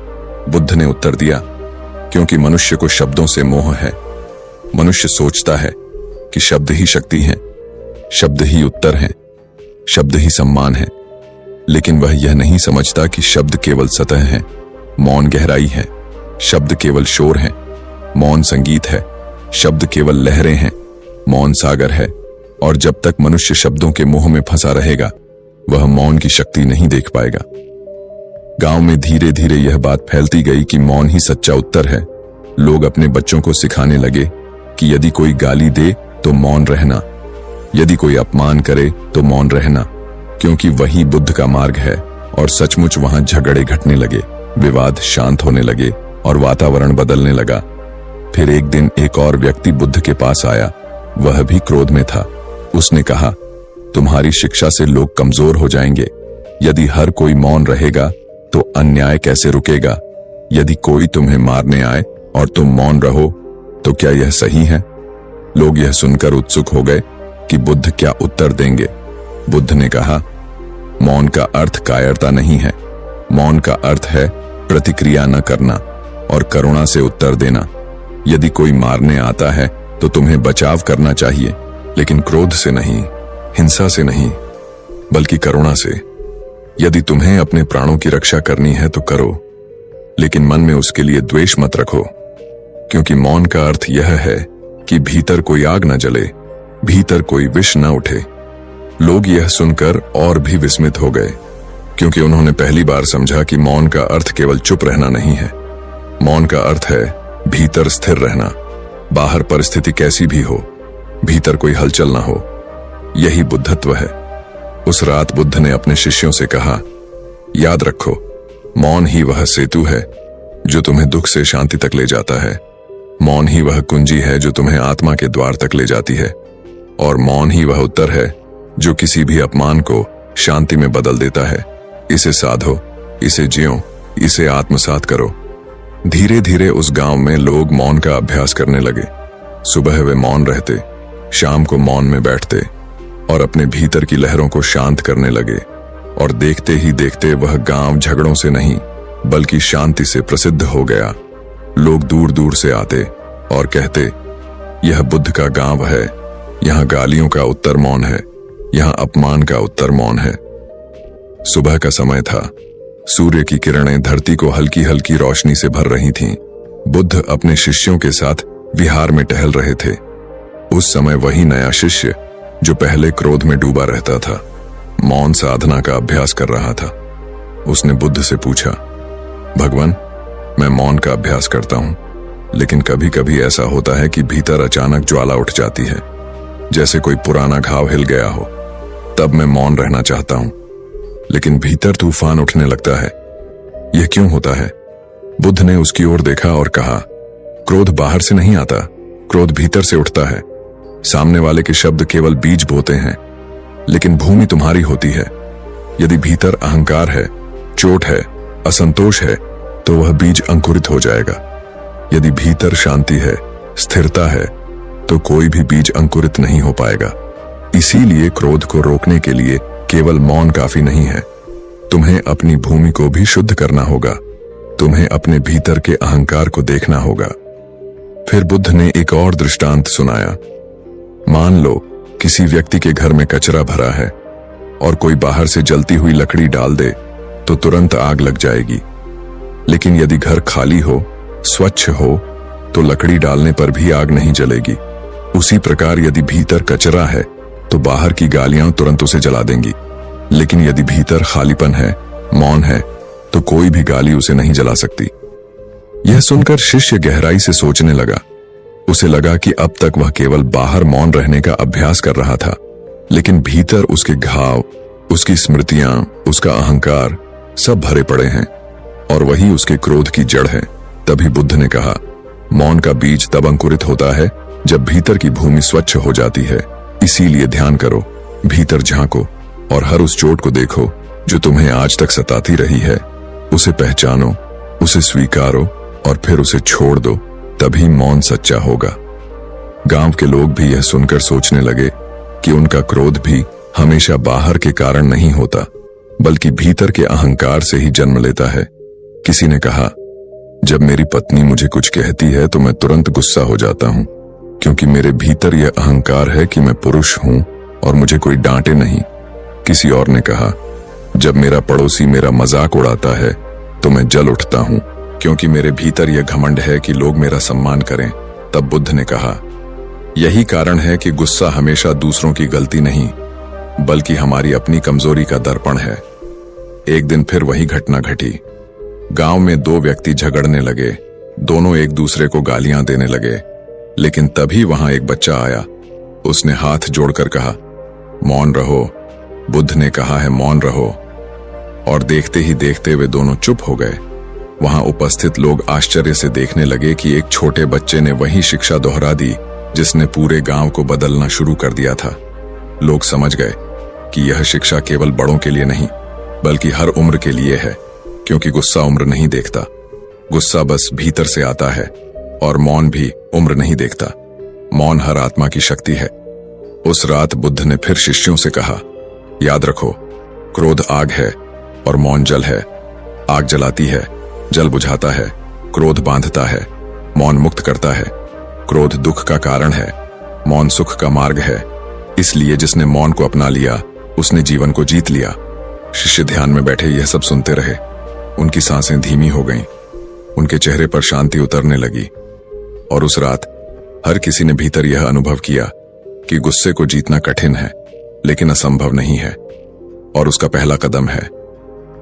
बुद्ध ने उत्तर दिया, क्योंकि मनुष्य को शब्दों से मोह है। मनुष्य सोचता है कि शब्द ही शक्ति हैं, शब्द ही उत्तर हैं, शब्द ही सम्मान है, लेकिन वह यह नहीं समझता कि शब्द केवल सतह है, मौन गहराई है। शब्द केवल शोर है, मौन संगीत है। शब्द केवल लहरें हैं, मौन सागर है। और जब तक मनुष्य शब्दों के मोह में फंसा रहेगा वह मौन की शक्ति नहीं देख पाएगा। गांव में धीरे धीरे यह बात फैलती गई कि मौन ही सच्चा उत्तर है। लोग अपने बच्चों को सिखाने लगे कि यदि कोई गाली दे तो मौन रहना, यदि कोई अपमान करे तो मौन रहना, क्योंकि वही बुद्ध का मार्ग है। और सचमुच वहां झगड़े घटने लगे, विवाद शांत होने लगे और वातावरण बदलने लगा। फिर एक दिन एक और व्यक्ति बुद्ध के पास आया। वह भी क्रोध में था। उसने कहा, तुम्हारी शिक्षा से लोग कमजोर हो जाएंगे। यदि हर कोई मौन रहेगा तो अन्याय कैसे रुकेगा? यदि कोई तुम्हें मारने आए और तुम मौन रहो तो क्या यह सही है? लोग यह सुनकर उत्सुक हो गए कि बुद्ध क्या उत्तर देंगे। बुद्ध ने कहा, मौन का अर्थ कायरता नहीं है। मौन का अर्थ है प्रतिक्रिया न करना और करुणा से उत्तर देना। यदि कोई मारने आता है तो तुम्हें बचाव करना चाहिए, लेकिन क्रोध से नहीं, हिंसा से नहीं, बल्कि करुणा से। यदि तुम्हें अपने प्राणों की रक्षा करनी है तो करो, लेकिन मन में उसके लिए द्वेष मत रखो, क्योंकि मौन का अर्थ यह है कि भीतर कोई आग न जले, भीतर कोई विष न उठे। लोग यह सुनकर और भी विस्मित हो गए, क्योंकि उन्होंने पहली बार समझा कि मौन का अर्थ केवल चुप रहना नहीं है। मौन का अर्थ है भीतर स्थिर रहना। बाहर परिस्थिति कैसी भी हो, भीतर कोई हलचल ना हो। यही बुद्धत्व है। उस रात बुद्ध ने अपने शिष्यों से कहा, याद रखो, मौन ही वह सेतु है जो तुम्हें दुख से शांति तक ले जाता है। मौन ही वह कुंजी है जो तुम्हें आत्मा के द्वार तक ले जाती है। और मौन ही वह उत्तर है जो किसी भी अपमान को शांति में बदल देता है। इसे साधो, इसे जियो, इसे आत्मसात करो। धीरे धीरे उस गांव में लोग मौन का अभ्यास करने लगे। सुबह वे मौन रहते, शाम को मौन में बैठते और अपने भीतर की लहरों को शांत करने लगे। और देखते ही देखते वह गांव झगड़ों से नहीं बल्कि शांति से प्रसिद्ध हो गया। लोग दूर दूर से आते और कहते, यह बुद्ध का गांव है। यहाँ गालियों का उत्तर मौन है, यहाँ अपमान का उत्तर मौन है। सुबह का समय था। सूर्य की किरणें धरती को हल्की हल्की रोशनी से भर रही थीं। बुद्ध अपने शिष्यों के साथ विहार में टहल रहे थे। उस समय वही नया शिष्य जो पहले क्रोध में डूबा रहता था, मौन साधना का अभ्यास कर रहा था। उसने बुद्ध से पूछा, भगवान, मैं मौन का अभ्यास करता हूं, लेकिन कभी कभी ऐसा होता है कि भीतर अचानक ज्वाला उठ जाती है, जैसे कोई पुराना घाव हिल गया हो। तब मैं मौन रहना चाहता हूं, लेकिन भीतर तूफान उठने लगता है। यह क्यों होता है? बुद्ध ने उसकी ओर देखा और कहा, क्रोध बाहर से नहीं आता, क्रोध भीतर से उठता है। सामने वाले के शब्द केवल बीज बोते हैं, लेकिन भूमि तुम्हारी होती है। यदि भीतर अहंकार है, चोट है, असंतोष है, तो वह बीज अंकुरित हो जाएगा। यदि भीतर शांति है, स्थिरता है, तो कोई भी बीज अंकुरित नहीं हो पाएगा। इसीलिए क्रोध को रोकने के लिए केवल मौन काफी नहीं है। तुम्हें अपनी भूमि को भी शुद्ध करना होगा। तुम्हें अपने भीतर के अहंकार को देखना होगा। फिर बुद्ध ने एक और दृष्टांत सुनाया। मान लो किसी व्यक्ति के घर में कचरा भरा है और कोई बाहर से जलती हुई लकड़ी डाल दे तो तुरंत आग लग जाएगी। लेकिन यदि घर खाली हो, स्वच्छ हो, तो लकड़ी डालने पर भी आग नहीं जलेगी। उसी प्रकार यदि भीतर कचरा है तो बाहर की गालियां तुरंत उसे जला देंगी। लेकिन यदि भीतर खालीपन है, मौन है, तो कोई भी गाली उसे नहीं जला सकती। यह सुनकर शिष्य गहराई से सोचने लगा। उसे लगा कि अब तक वह केवल बाहर मौन रहने का अभ्यास कर रहा था, लेकिन भीतर उसके घाव, उसकी स्मृतियां, उसका अहंकार सब भरे पड़े हैं और वही उसके क्रोध की जड़ है। तभी बुद्ध ने कहा, मौन का बीज तब अंकुरित होता है जब भीतर की भूमि स्वच्छ हो जाती है। इसीलिए ध्यान करो, भीतर झांको और हर उस चोट को देखो जो तुम्हें आज तक सताती रही है। उसे पहचानो, उसे स्वीकारो और फिर उसे छोड़ दो, तभी मौन सच्चा होगा। गांव के लोग भी यह सुनकर सोचने लगे कि उनका क्रोध भी हमेशा बाहर के कारण नहीं होता, बल्कि भीतर के अहंकार से ही जन्म लेता है। किसी ने कहा, जब मेरी पत्नी मुझे कुछ कहती है तो मैं तुरंत गुस्सा हो जाता हूं, क्योंकि मेरे भीतर यह अहंकार है कि मैं पुरुष हूं और मुझे कोई डांटे नहीं। किसी और ने कहा, जब मेरा पड़ोसी मेरा मजाक उड़ाता है तो मैं जल उठता हूं, क्योंकि मेरे भीतर यह घमंड है कि लोग मेरा सम्मान करें। तब बुद्ध ने कहा, यही कारण है कि गुस्सा हमेशा दूसरों की गलती नहीं, बल्कि हमारी अपनी कमजोरी का दर्पण है। एक दिन फिर वही घटना घटी। गांव में दो व्यक्ति झगड़ने लगे। दोनों एक दूसरे को गालियां देने लगे। लेकिन तभी वहां एक बच्चा आया। उसने हाथ जोड़कर कहा, मौन रहो। बुद्ध ने कहा है मौन रहो, और देखते ही देखते वे दोनों चुप हो गए। वहां उपस्थित लोग आश्चर्य से देखने लगे कि एक छोटे बच्चे ने वही शिक्षा दोहरा दी जिसने पूरे गांव को बदलना शुरू कर दिया था। लोग समझ गए कि यह शिक्षा केवल बड़ों के लिए नहीं, बल्कि हर उम्र के लिए है, क्योंकि गुस्सा उम्र नहीं देखता। गुस्सा बस भीतर से आता है और मौन भी उम्र नहीं देखता। मौन हर आत्मा की शक्ति है। उस रात बुद्ध ने फिर शिष्यों से कहा, याद रखो, क्रोध आग है और मौन जल है। आग जलाती है, जल बुझाता है, क्रोध बांधता है, मौन मुक्त करता है। क्रोध दुख का कारण है, मौन सुख का मार्ग है। इसलिए जिसने मौन को अपना लिया उसने जीवन को जीत लिया। शिष्य ध्यान में बैठे यह सब सुनते रहे। उनकी सांसें धीमी हो गईं, उनके चेहरे पर शांति उतरने लगी। और उस रात हर किसी ने भीतर यह अनुभव किया कि गुस्से को जीतना कठिन है, लेकिन असंभव नहीं है, और उसका पहला कदम है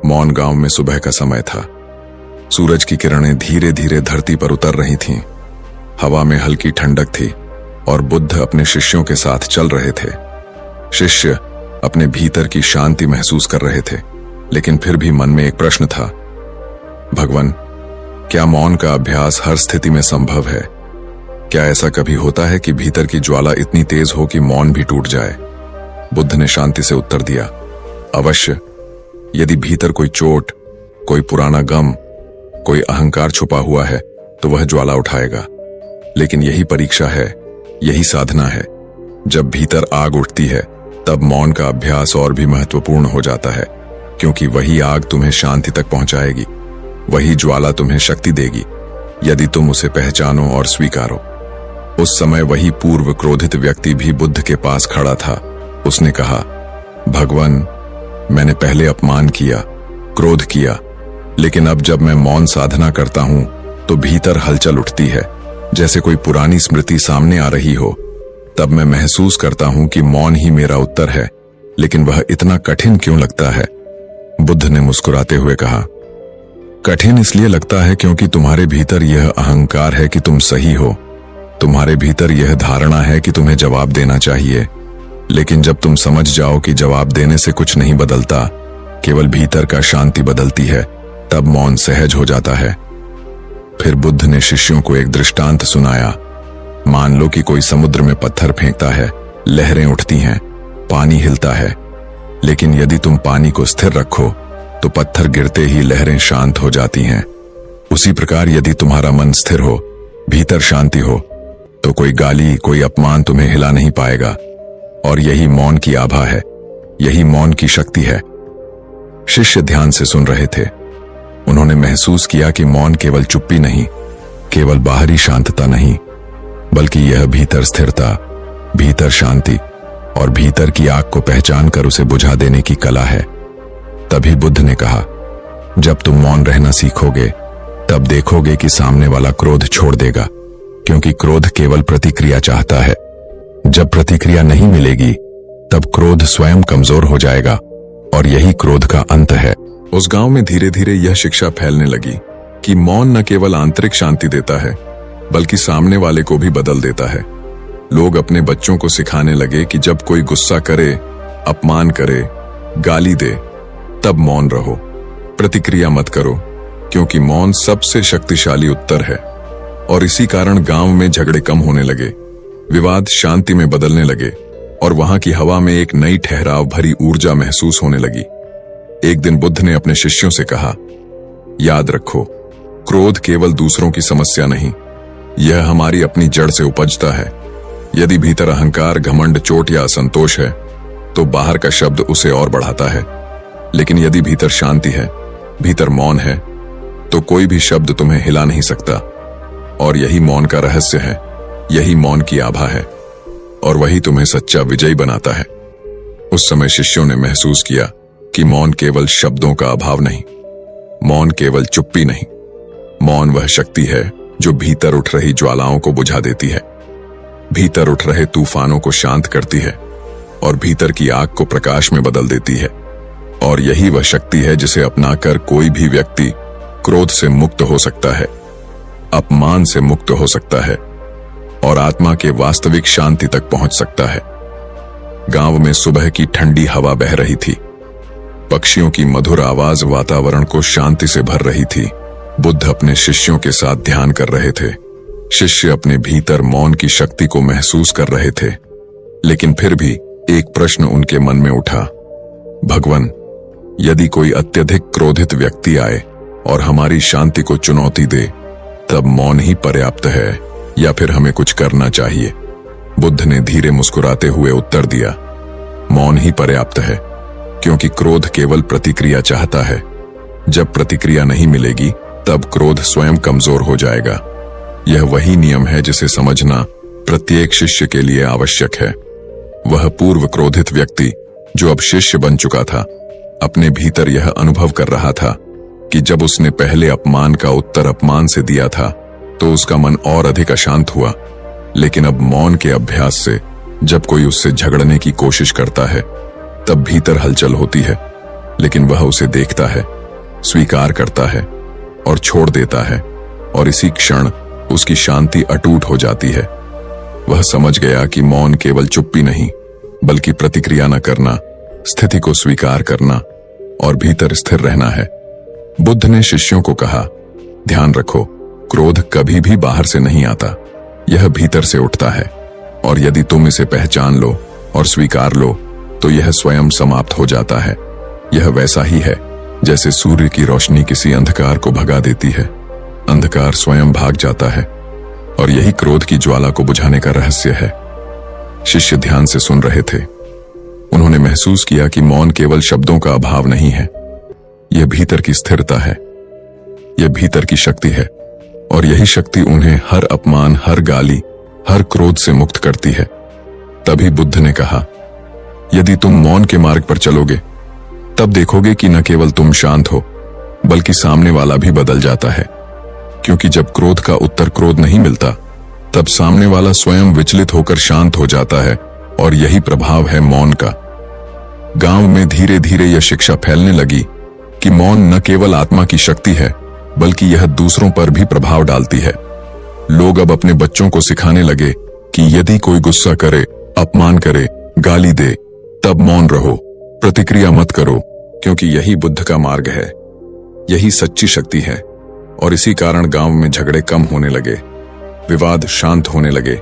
मौन। गांव में सुबह का समय था। सूरज की किरणें धीरे धीरे धरती पर उतर रही थीं। हवा में हल्की ठंडक थी और बुद्ध अपने शिष्यों के साथ चल रहे थे। शिष्य अपने भीतर की शांति महसूस कर रहे थे, लेकिन फिर भी मन में एक प्रश्न था, भगवान, क्या मौन का अभ्यास हर स्थिति में संभव है? क्या ऐसा कभी होता है कि भीतर की ज्वाला इतनी तेज हो कि मौन भी टूट जाए? बुद्ध ने शांति से उत्तर दिया, अवश्य। यदि भीतर कोई चोट, कोई पुराना गम, कोई अहंकार छुपा हुआ है तो वह ज्वाला उठाएगा। लेकिन यही परीक्षा है, यही साधना है। जब भीतर आग उठती है तब मौन का अभ्यास और भी महत्वपूर्ण हो जाता है, क्योंकि वही आग तुम्हें शांति तक पहुंचाएगी। वही ज्वाला तुम्हें शक्ति देगी, यदि तुम उसे पहचानो और स्वीकारो। उस समय वही पूर्व क्रोधित व्यक्ति भी बुद्ध के पास खड़ा था। उसने कहा, भगवान, मैंने पहले अपमान किया, क्रोध किया, लेकिन अब जब मैं मौन साधना करता हूं तो भीतर हलचल उठती है, जैसे कोई पुरानी स्मृति सामने आ रही हो। तब मैं महसूस करता हूं कि मौन ही मेरा उत्तर है, लेकिन वह इतना कठिन क्यों लगता है? बुद्ध ने मुस्कुराते हुए कहा, कठिन इसलिए लगता है क्योंकि तुम्हारे भीतर यह अहंकार है कि तुम सही हो। तुम्हारे भीतर यह धारणा है कि तुम्हें जवाब देना चाहिए। लेकिन जब तुम समझ जाओ कि जवाब देने से कुछ नहीं बदलता, केवल भीतर का शांति बदलती है, तब मौन सहज हो जाता है। फिर बुद्ध ने शिष्यों को एक दृष्टांत सुनाया। मान लो कि कोई समुद्र में पत्थर फेंकता है, लहरें उठती हैं, पानी हिलता है, लेकिन यदि तुम पानी को स्थिर रखो तो पत्थर गिरते ही लहरें शांत हो जाती हैं। उसी प्रकार यदि तुम्हारा मन स्थिर हो, भीतर शांति हो, तो कोई गाली, कोई अपमान तुम्हें हिला नहीं पाएगा। और यही मौन की आभा है, यही मौन की शक्ति है। शिष्य ध्यान से सुन रहे थे। उन्होंने महसूस किया कि मौन केवल चुप्पी नहीं, केवल बाहरी शांतता नहीं, बल्कि यह भीतर स्थिरता, भीतर शांति और भीतर की आग को पहचान कर उसे बुझा देने की कला है। तभी बुद्ध ने कहा, जब तुम मौन रहना सीखोगे तब देखोगे कि सामने वाला क्रोध छोड़ देगा, क्योंकि क्रोध केवल प्रतिक्रिया चाहता है। जब प्रतिक्रिया नहीं मिलेगी तब क्रोध स्वयं कमजोर हो जाएगा और यही क्रोध का अंत है। उस गांव में धीरे धीरे यह शिक्षा फैलने लगी कि मौन न केवल आंतरिक शांति देता है, बल्कि सामने वाले को भी बदल देता है। लोग अपने बच्चों को सिखाने लगे कि जब कोई गुस्सा करे, अपमान करे, गाली दे, तब मौन रहो, प्रतिक्रिया मत करो, क्योंकि मौन सबसे शक्तिशाली उत्तर है। और इसी कारण गांव में झगड़े कम होने लगे, विवाद शांति में बदलने लगे और वहां की हवा में एक नई ठहराव भरी ऊर्जा महसूस होने लगी। एक दिन बुद्ध ने अपने शिष्यों से कहा, याद रखो, क्रोध केवल दूसरों की समस्या नहीं, यह हमारी अपनी जड़ से उपजता है। यदि भीतर अहंकार, घमंड, चोट या असंतोष है तो बाहर का शब्द उसे और बढ़ाता है। लेकिन यदि भीतर शांति है, भीतर मौन है, तो कोई भी शब्द तुम्हें हिला नहीं सकता। और यही मौन का रहस्य है, यही मौन की आभा है, और वही तुम्हें सच्चा विजयी बनाता है। उस समय शिष्यों ने महसूस किया कि मौन केवल शब्दों का अभाव नहीं, मौन केवल चुप्पी नहीं, मौन वह शक्ति है जो भीतर उठ रही ज्वालाओं को बुझा देती है, भीतर उठ रहे तूफानों को शांत करती है और भीतर की आग को प्रकाश में बदल देती है। और यही वह शक्ति है जिसे अपनाकर कोई भी व्यक्ति क्रोध से मुक्त हो सकता है, अपमान से मुक्त हो सकता है और आत्मा के वास्तविक शांति तक पहुंच सकता है। गांव में सुबह की ठंडी हवा बह रही थी, पक्षियों की मधुर आवाज वातावरण को शांति से भर रही थी। बुद्ध अपने शिष्यों के साथ ध्यान कर रहे थे। शिष्य अपने भीतर मौन की शक्ति को महसूस कर रहे थे। लेकिन फिर भी एक प्रश्न उनके मन में उठा, भगवान, यदि कोई अत्यधिक क्रोधित व्यक्ति आए और हमारी शांति को चुनौती दे, तब मौन ही पर्याप्त है या फिर हमें कुछ करना चाहिए? बुद्ध ने धीरे मुस्कुराते हुए उत्तर दिया, मौन ही पर्याप्त है, क्योंकि क्रोध केवल प्रतिक्रिया चाहता है। जब प्रतिक्रिया नहीं मिलेगी तब क्रोध स्वयं कमजोर हो जाएगा। यह वही नियम है जिसे समझना प्रत्येक शिष्य के लिए आवश्यक है। वह पूर्व क्रोधित व्यक्ति जो अब शिष्य बन चुका था, अपने भीतर यह अनुभव कर रहा था कि जब उसने पहले अपमान का उत्तर अपमान से दिया था तो उसका मन और अधिक अशांत हुआ। लेकिन अब मौन के अभ्यास से जब कोई उससे झगड़ने की कोशिश करता है तब भीतर हलचल होती है, लेकिन वह उसे देखता है, स्वीकार करता है और छोड़ देता है, और इसी क्षण उसकी शांति अटूट हो जाती है। वह समझ गया कि मौन केवल चुप्पी नहीं, बल्कि प्रतिक्रिया न करना, स्थिति को स्वीकार करना और भीतर स्थिर रहना है। बुद्ध ने शिष्यों को कहा, ध्यान रखो, क्रोध कभी भी बाहर से नहीं आता, यह भीतर से उठता है, और यदि तुम इसे पहचान लो और स्वीकार लो तो यह स्वयं समाप्त हो जाता है। यह वैसा ही है जैसे सूर्य की रोशनी किसी अंधकार को भगा देती है, अंधकार स्वयं भाग जाता है, और यही क्रोध की ज्वाला को बुझाने का रहस्य है। शिष्य ध्यान से सुन रहे थे। उन्होंने महसूस किया कि मौन केवल शब्दों का अभाव नहीं है, यह भीतर की स्थिरता है, यह भीतर की शक्ति है, और यही शक्ति उन्हें हर अपमान, हर गाली, हर क्रोध से मुक्त करती है। तभी बुद्ध ने कहा, यदि तुम मौन के मार्ग पर चलोगे तब देखोगे कि न केवल तुम शांत हो, बल्कि सामने वाला भी बदल जाता है। क्योंकि जब क्रोध का उत्तर क्रोध नहीं मिलता तब सामने वाला स्वयं विचलित होकर शांत हो जाता है, और यही प्रभाव है मौन का। गांव में धीरे धीरे यह शिक्षा फैलने लगी कि मौन न केवल आत्मा की शक्ति है, बल्कि यह दूसरों पर भी प्रभाव डालती है। लोग अब अपने बच्चों को सिखाने लगे कि यदि कोई गुस्सा करे, अपमान करे, गाली दे, तब मौन रहो, प्रतिक्रिया मत करो, क्योंकि यही बुद्ध का मार्ग है, यही सच्ची शक्ति है। और इसी कारण गांव में झगड़े कम होने लगे, विवाद शांत होने लगे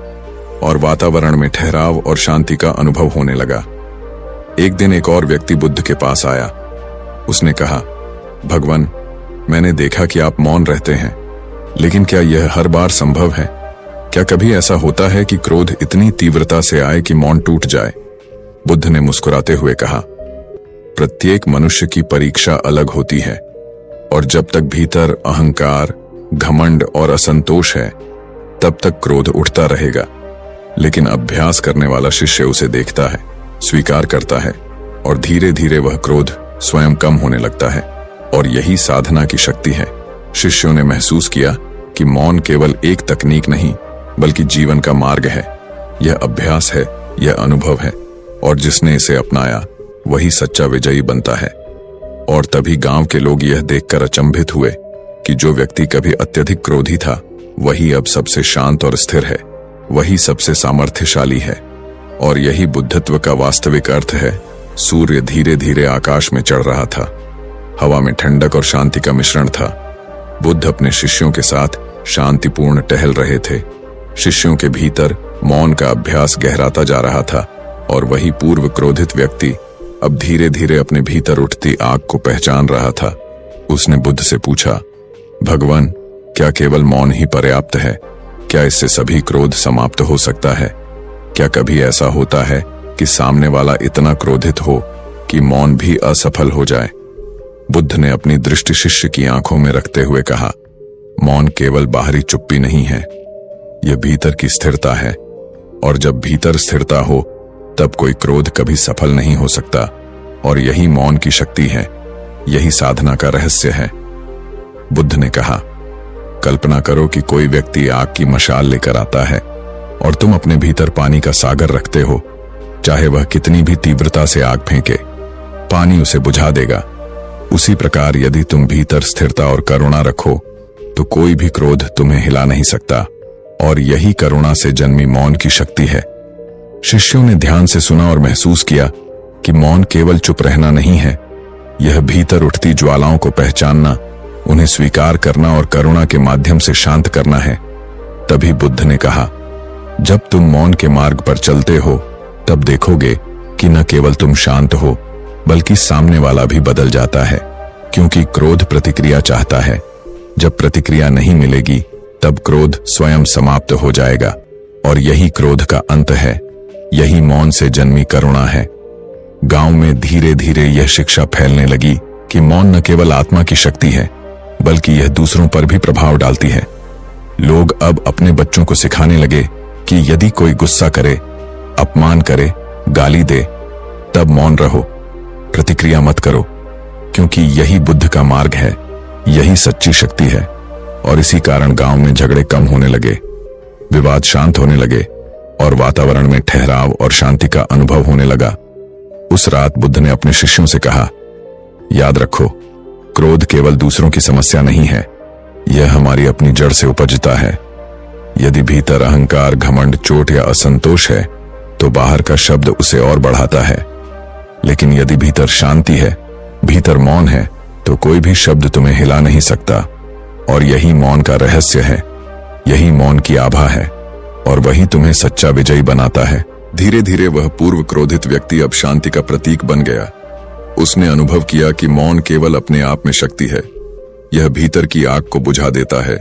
और वातावरण में ठहराव और शांति का अनुभव होने लगा। एक दिन एक और व्यक्ति बुद्ध के पास आया। उसने कहा, भगवान, मैंने देखा कि आप मौन रहते हैं, लेकिन क्या यह हर बार संभव है? क्या कभी ऐसा होता है कि क्रोध इतनी तीव्रता से आए कि मौन टूट जाए? बुद्ध ने मुस्कुराते हुए कहा, प्रत्येक मनुष्य की परीक्षा अलग होती है, और जब तक भीतर अहंकार, घमंड और असंतोष है, तब तक क्रोध उठता रहेगा। लेकिन अभ्यास करने वाला शिष्य उसे देखता है, स्वीकार करता है, और धीरे धीरे वह क्रोध स्वयं कम होने लगता है। और यही साधना की शक्ति है। शिष्यों ने महसूस किया कि मौन केवल एक तकनीक नहीं, बल्कि जीवन का मार्ग है। यह अभ्यास है, यह अनुभव है, और जिसने इसे अपनाया वही सच्चा विजयी बनता है। और तभी गांव के लोग यह देखकर अचंभित हुए कि जो व्यक्ति कभी अत्यधिक क्रोधी था, वही अब सबसे शांत और स्थिर है, वही सबसे सामर्थ्यशाली है। और यही बुद्धत्व का वास्तविक अर्थ है। सूर्य धीरे धीरे आकाश में चढ़ रहा था। हवा में ठंडक और शांति का मिश्रण था। बुद्ध अपने शिष्यों के साथ शांतिपूर्ण टहल रहे थे। शिष्यों के भीतर मौन का अभ्यास गहराता जा रहा था, और वही पूर्व क्रोधित व्यक्ति अब धीरे धीरे अपने भीतर उठती आग को पहचान रहा था। उसने बुद्ध से पूछा, भगवान, क्या केवल मौन ही पर्याप्त है? क्या इससे सभी क्रोध समाप्त हो सकता है? क्या कभी ऐसा होता है कि सामने वाला इतना क्रोधित हो कि मौन भी असफल हो जाए? बुद्ध ने अपनी दृष्टि शिष्य की आंखों में रखते हुए कहा, मौन केवल बाहरी चुप्पी नहीं है, यह भीतर की स्थिरता है। और जब भीतर स्थिरता हो, तब कोई क्रोध कभी सफल नहीं हो सकता। और यही मौन की शक्ति है, यही साधना का रहस्य है। बुद्ध ने कहा, कल्पना करो कि कोई व्यक्ति आग की मशाल लेकर आता है, और तुम अपने भीतर पानी का सागर रखते हो। चाहे वह कितनी भी तीव्रता से आग फेंके, पानी उसे बुझा देगा। उसी प्रकार यदि तुम भीतर स्थिरता और करुणा रखो, तो कोई भी क्रोध तुम्हें हिला नहीं सकता। और यही करुणा से जन्मी मौन की शक्ति है। शिष्यों ने ध्यान से सुना और महसूस किया कि मौन केवल चुप रहना नहीं है, यह भीतर उठती ज्वालाओं को पहचानना, उन्हें स्वीकार करना और करुणा के माध्यम से शांत करना है। तभी बुद्ध ने कहा, जब तुम मौन के मार्ग पर चलते हो, तब देखोगे कि न केवल तुम शांत हो, बल्कि सामने वाला भी बदल जाता है। क्योंकि क्रोध प्रतिक्रिया चाहता है। जब प्रतिक्रिया नहीं मिलेगी, तब क्रोध स्वयं समाप्त हो जाएगा। और यही क्रोध का अंत है, यही मौन से जन्मी करुणा है। गांव में धीरे धीरे यह शिक्षा फैलने लगी कि मौन न केवल आत्मा की शक्ति है, बल्कि यह दूसरों पर भी प्रभाव डालती है। लोग अब अपने बच्चों को सिखाने लगे कि यदि कोई गुस्सा करे, अपमान करे, गाली दे, तब मौन रहो, प्रतिक्रिया मत करो, क्योंकि यही बुद्ध का मार्ग है, यही सच्ची शक्ति है। और इसी कारण गांव में झगड़े कम होने लगे, विवाद शांत होने लगे, और वातावरण में ठहराव और शांति का अनुभव होने लगा। उस रात बुद्ध ने अपने शिष्यों से कहा, याद रखो, क्रोध केवल दूसरों की समस्या नहीं है, यह हमारी अपनी जड़ से उपजता है। यदि भीतर अहंकार, घमंड, चोट या असंतोष है, तो बाहर का शब्द उसे और बढ़ाता है। लेकिन यदि भीतर शांति है, भीतर मौन है, तो कोई भी शब्द तुम्हें हिला नहीं सकता। और यही मौन का रहस्य है, यही मौन की आभा है, और वही तुम्हें सच्चा विजयी बनाता है। धीरे धीरे वह पूर्व क्रोधित व्यक्ति अब शांति का प्रतीक बन गया। उसने अनुभव किया कि मौन केवल अपने आप में शक्ति है। यह भीतर की आग को बुझा देता है,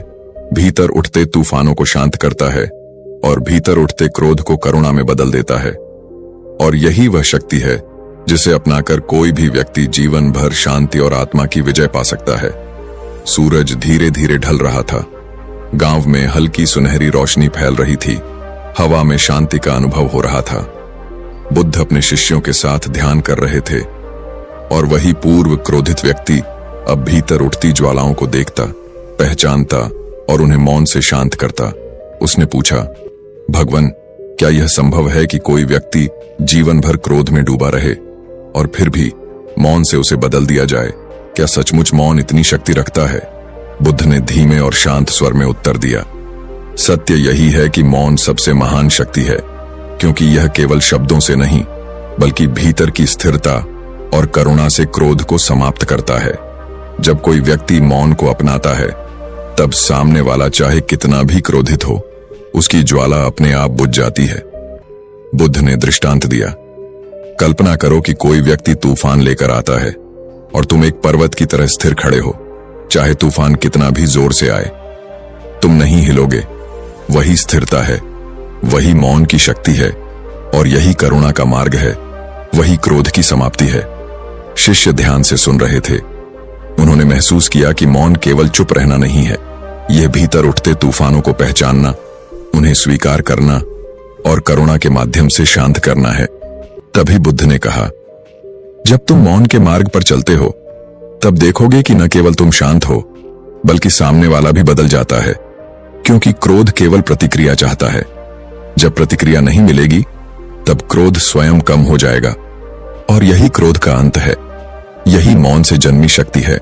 भीतर उठते तूफानों को शांत करता है, और भीतर उठते क्रोध को करुणा में बदल देता है। और यही वह शक्ति है जिसे अपनाकर कोई भी व्यक्ति जीवन भर शांति और आत्मा की विजय पा सकता है। सूरज धीरे धीरे ढल रहा था। गांव में हल्की सुनहरी रोशनी फैल रही थी। हवा में शांति का अनुभव हो रहा था। बुद्ध अपने शिष्यों के साथ ध्यान कर रहे थे, और वही पूर्व क्रोधित व्यक्ति अब भीतर उठती ज्वालाओं को देखता, पहचानता और उन्हें मौन से शांत करता। उसने पूछा, भगवान, क्या यह संभव है कि कोई व्यक्ति जीवन भर क्रोध में डूबा रहे और फिर भी मौन से उसे बदल दिया जाए? क्या सचमुच मौन इतनी शक्ति रखता है? बुद्ध ने धीमे और शांत स्वर में उत्तर दिया, सत्य यही है कि मौन सबसे महान शक्ति है, क्योंकि यह केवल शब्दों से नहीं, बल्कि भीतर की स्थिरता और करुणा से क्रोध को समाप्त करता है। जब कोई व्यक्ति मौन को अपनाता है, तब सामने वाला चाहे कितना भी क्रोधित हो, उसकी ज्वाला अपने आप बुझ जाती है। बुद्ध ने दृष्टांत दिया, कल्पना करो कि कोई व्यक्ति तूफान लेकर आता है और तुम एक पर्वत की तरह स्थिर खड़े हो। चाहे तूफान कितना भी जोर से आए, तुम नहीं हिलोगे। वही स्थिरता है, वही मौन की शक्ति है, और यही करुणा का मार्ग है, वही क्रोध की समाप्ति है। शिष्य ध्यान से सुन रहे थे। उन्होंने महसूस किया कि मौन केवल चुप रहना नहीं है, यह भीतर उठते तूफानों को पहचानना, उन्हें स्वीकार करना और करुणा के माध्यम से शांत करना है। तभी बुद्ध ने कहा, जब तुम मौन के मार्ग पर चलते हो, तब देखोगे कि न केवल तुम शांत हो, बल्कि सामने वाला भी बदल जाता है। क्योंकि क्रोध केवल प्रतिक्रिया चाहता है। जब प्रतिक्रिया नहीं मिलेगी, तब क्रोध स्वयं कम हो जाएगा, और यही क्रोध का अंत है। यही मौन से जन्मी शक्ति है।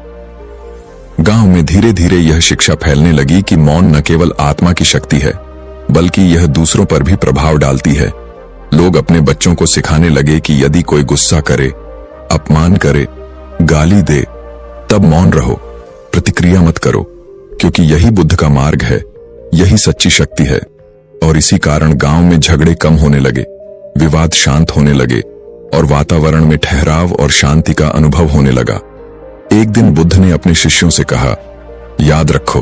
गांव में धीरे धीरे यह शिक्षा फैलने लगी कि मौन न केवल आत्मा की शक्ति है, बल्कि यह दूसरों पर भी प्रभाव डालती है। लोग अपने बच्चों को सिखाने लगे कि यदि कोई गुस्सा करे, अपमान करे, गाली दे, तब मौन रहो, प्रतिक्रिया मत करो, क्योंकि यही बुद्ध का मार्ग है, यही सच्ची शक्ति है। और इसी कारण गांव में झगड़े कम होने लगे, विवाद शांत होने लगे, और वातावरण में ठहराव और शांति का अनुभव होने लगा। एक दिन बुद्ध ने अपने शिष्यों से कहा, याद रखो,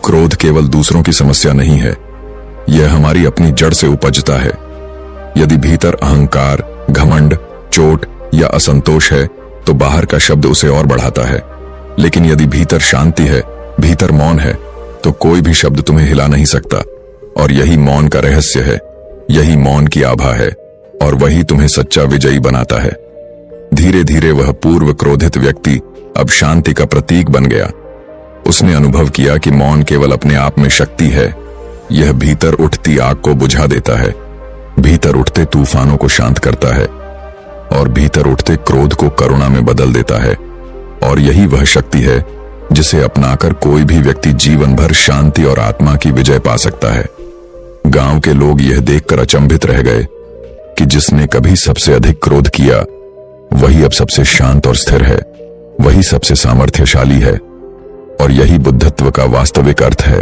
क्रोध केवल दूसरों की समस्या नहीं है, यह हमारी अपनी जड़ से उपजता है। यदि भीतर अहंकार, घमंड, चोट या असंतोष है, तो बाहर का शब्द उसे और बढ़ाता है। लेकिन यदि भीतर शांति है, भीतर मौन है, तो कोई भी शब्द तुम्हें हिला नहीं सकता। और यही मौन का रहस्य है, यही मौन की आभा है, और वही तुम्हें सच्चा विजयी बनाता है। धीरे धीरे वह पूर्व क्रोधित व्यक्ति अब शांति का प्रतीक बन गया। उसने अनुभव किया कि मौन केवल अपने आप में शक्ति है। यह भीतर उठती आग को बुझा देता है, भीतर उठते तूफानों को शांत करता है, और भीतर उठते क्रोध को करुणा में बदल देता है। और यही वह शक्ति है जिसे अपनाकर कोई भी व्यक्ति जीवन भर शांति और आत्मा की विजय पा सकता है। गांव के लोग यह देखकर अचंभित रह गए कि जिसने कभी सबसे अधिक क्रोध किया, वही अब सबसे शांत और स्थिर है, वही सबसे सामर्थ्यशाली है, और यही बुद्धत्व का वास्तविक अर्थ है।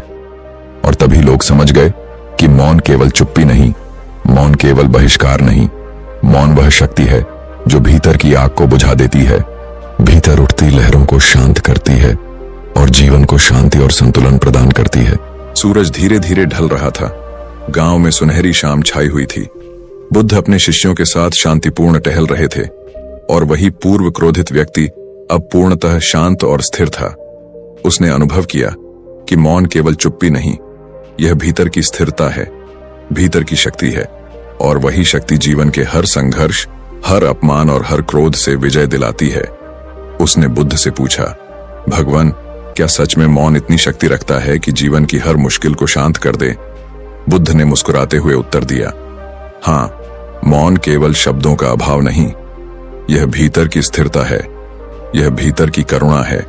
और तभी लोग समझ गए कि मौन केवल चुप्पी नहीं, मौन केवल बहिष्कार नहीं, मौन वह शक्ति है जो भीतर की आग को बुझा देती है, भीतर उठती लहरों को शांत करती है, और जीवन को शांति और संतुलन प्रदान करती है। सूरज धीरे धीरे ढल रहा था। गांव में सुनहरी शाम छाई हुई थी। बुद्ध अपने शिष्यों के साथ शांतिपूर्ण टहल रहे थे, और वही पूर्व क्रोधित व्यक्ति अब पूर्णतः शांत और स्थिर था। उसने अनुभव किया कि मौन केवल चुप्पी नहीं, यह भीतर की स्थिरता है, भीतर की शक्ति है, और वही शक्ति जीवन के हर संघर्ष, हर अपमान और हर क्रोध से विजय दिलाती है। उसने बुद्ध से पूछा, भगवान, क्या सच में मौन इतनी शक्ति रखता है कि जीवन की हर मुश्किल को शांत कर दे? बुद्ध ने मुस्कुराते हुए उत्तर दिया, हाँ, मौन केवल शब्दों का अभाव नहीं, यह भीतर की स्थिरता है, यह भीतर की करुणा है,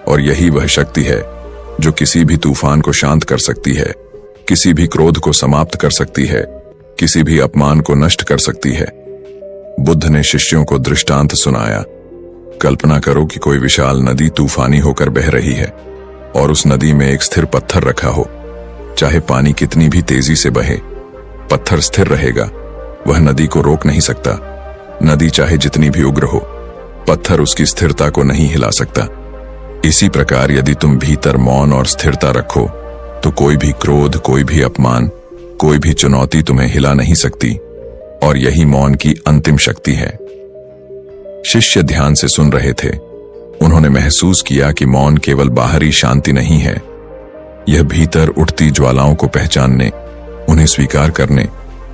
और यही वह शक्ति है जो किसी भी तूफान को शांत कर सकती है, किसी भी क्रोध को समाप्त कर सकती है, किसी भी अपमान को नष्ट कर सकती है। बुद्ध ने शिष्यों को दृष्टांत सुनाया। कल्पना करो कि कोई विशाल नदी तूफानी होकर बह रही है, और उस नदी में एक स्थिर पत्थर रखा हो। चाहे पानी कितनी भी तेजी से बहे, पत्थर स्थिर रहेगा, वह नदी को रोक नहीं सकता। नदी चाहे जितनी भी उग्र हो, पत्थर उसकी स्थिरता को नहीं हिला सकता। इसी प्रकार यदि तुम भीतर मौन और स्थिरता रखो, तो कोई भी क्रोध, कोई भी अपमान, कोई भी चुनौती तुम्हें हिला नहीं सकती, और यही मौन की अंतिम शक्ति है। शिष्य ध्यान से सुन रहे थे। उन्होंने महसूस किया कि मौन केवल बाहरी शांति नहीं है, यह भीतर उठती ज्वालाओं को पहचानने, उन्हें स्वीकार करने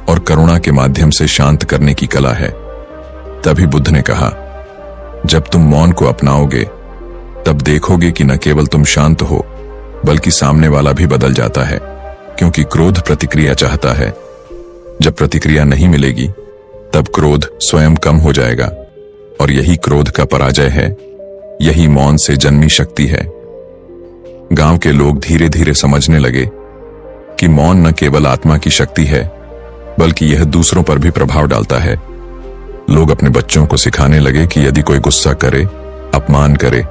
और करुणा के माध्यम से शांत करने की कला है। तभी बुद्ध ने कहा, जब तुम मौन को अपनाओगे, तब देखोगे कि न केवल तुम शांत हो, बल्कि सामने वाला भी बदल जाता है। क्योंकि क्रोध प्रतिक्रिया चाहता है। जब प्रतिक्रिया नहीं मिलेगी, तब क्रोध स्वयं कम हो जाएगा, और यही क्रोध का पराजय है, यही मौन से जन्मी शक्ति है। गांव के लोग धीरे धीरे समझने लगे कि मौन न केवल आत्मा की शक्ति है, बल्कि यह दूसरों पर भी प्रभाव डालता है। लोग अपने बच्चों को सिखाने लगे कि यदि कोई गुस्सा करे, अपमान करे,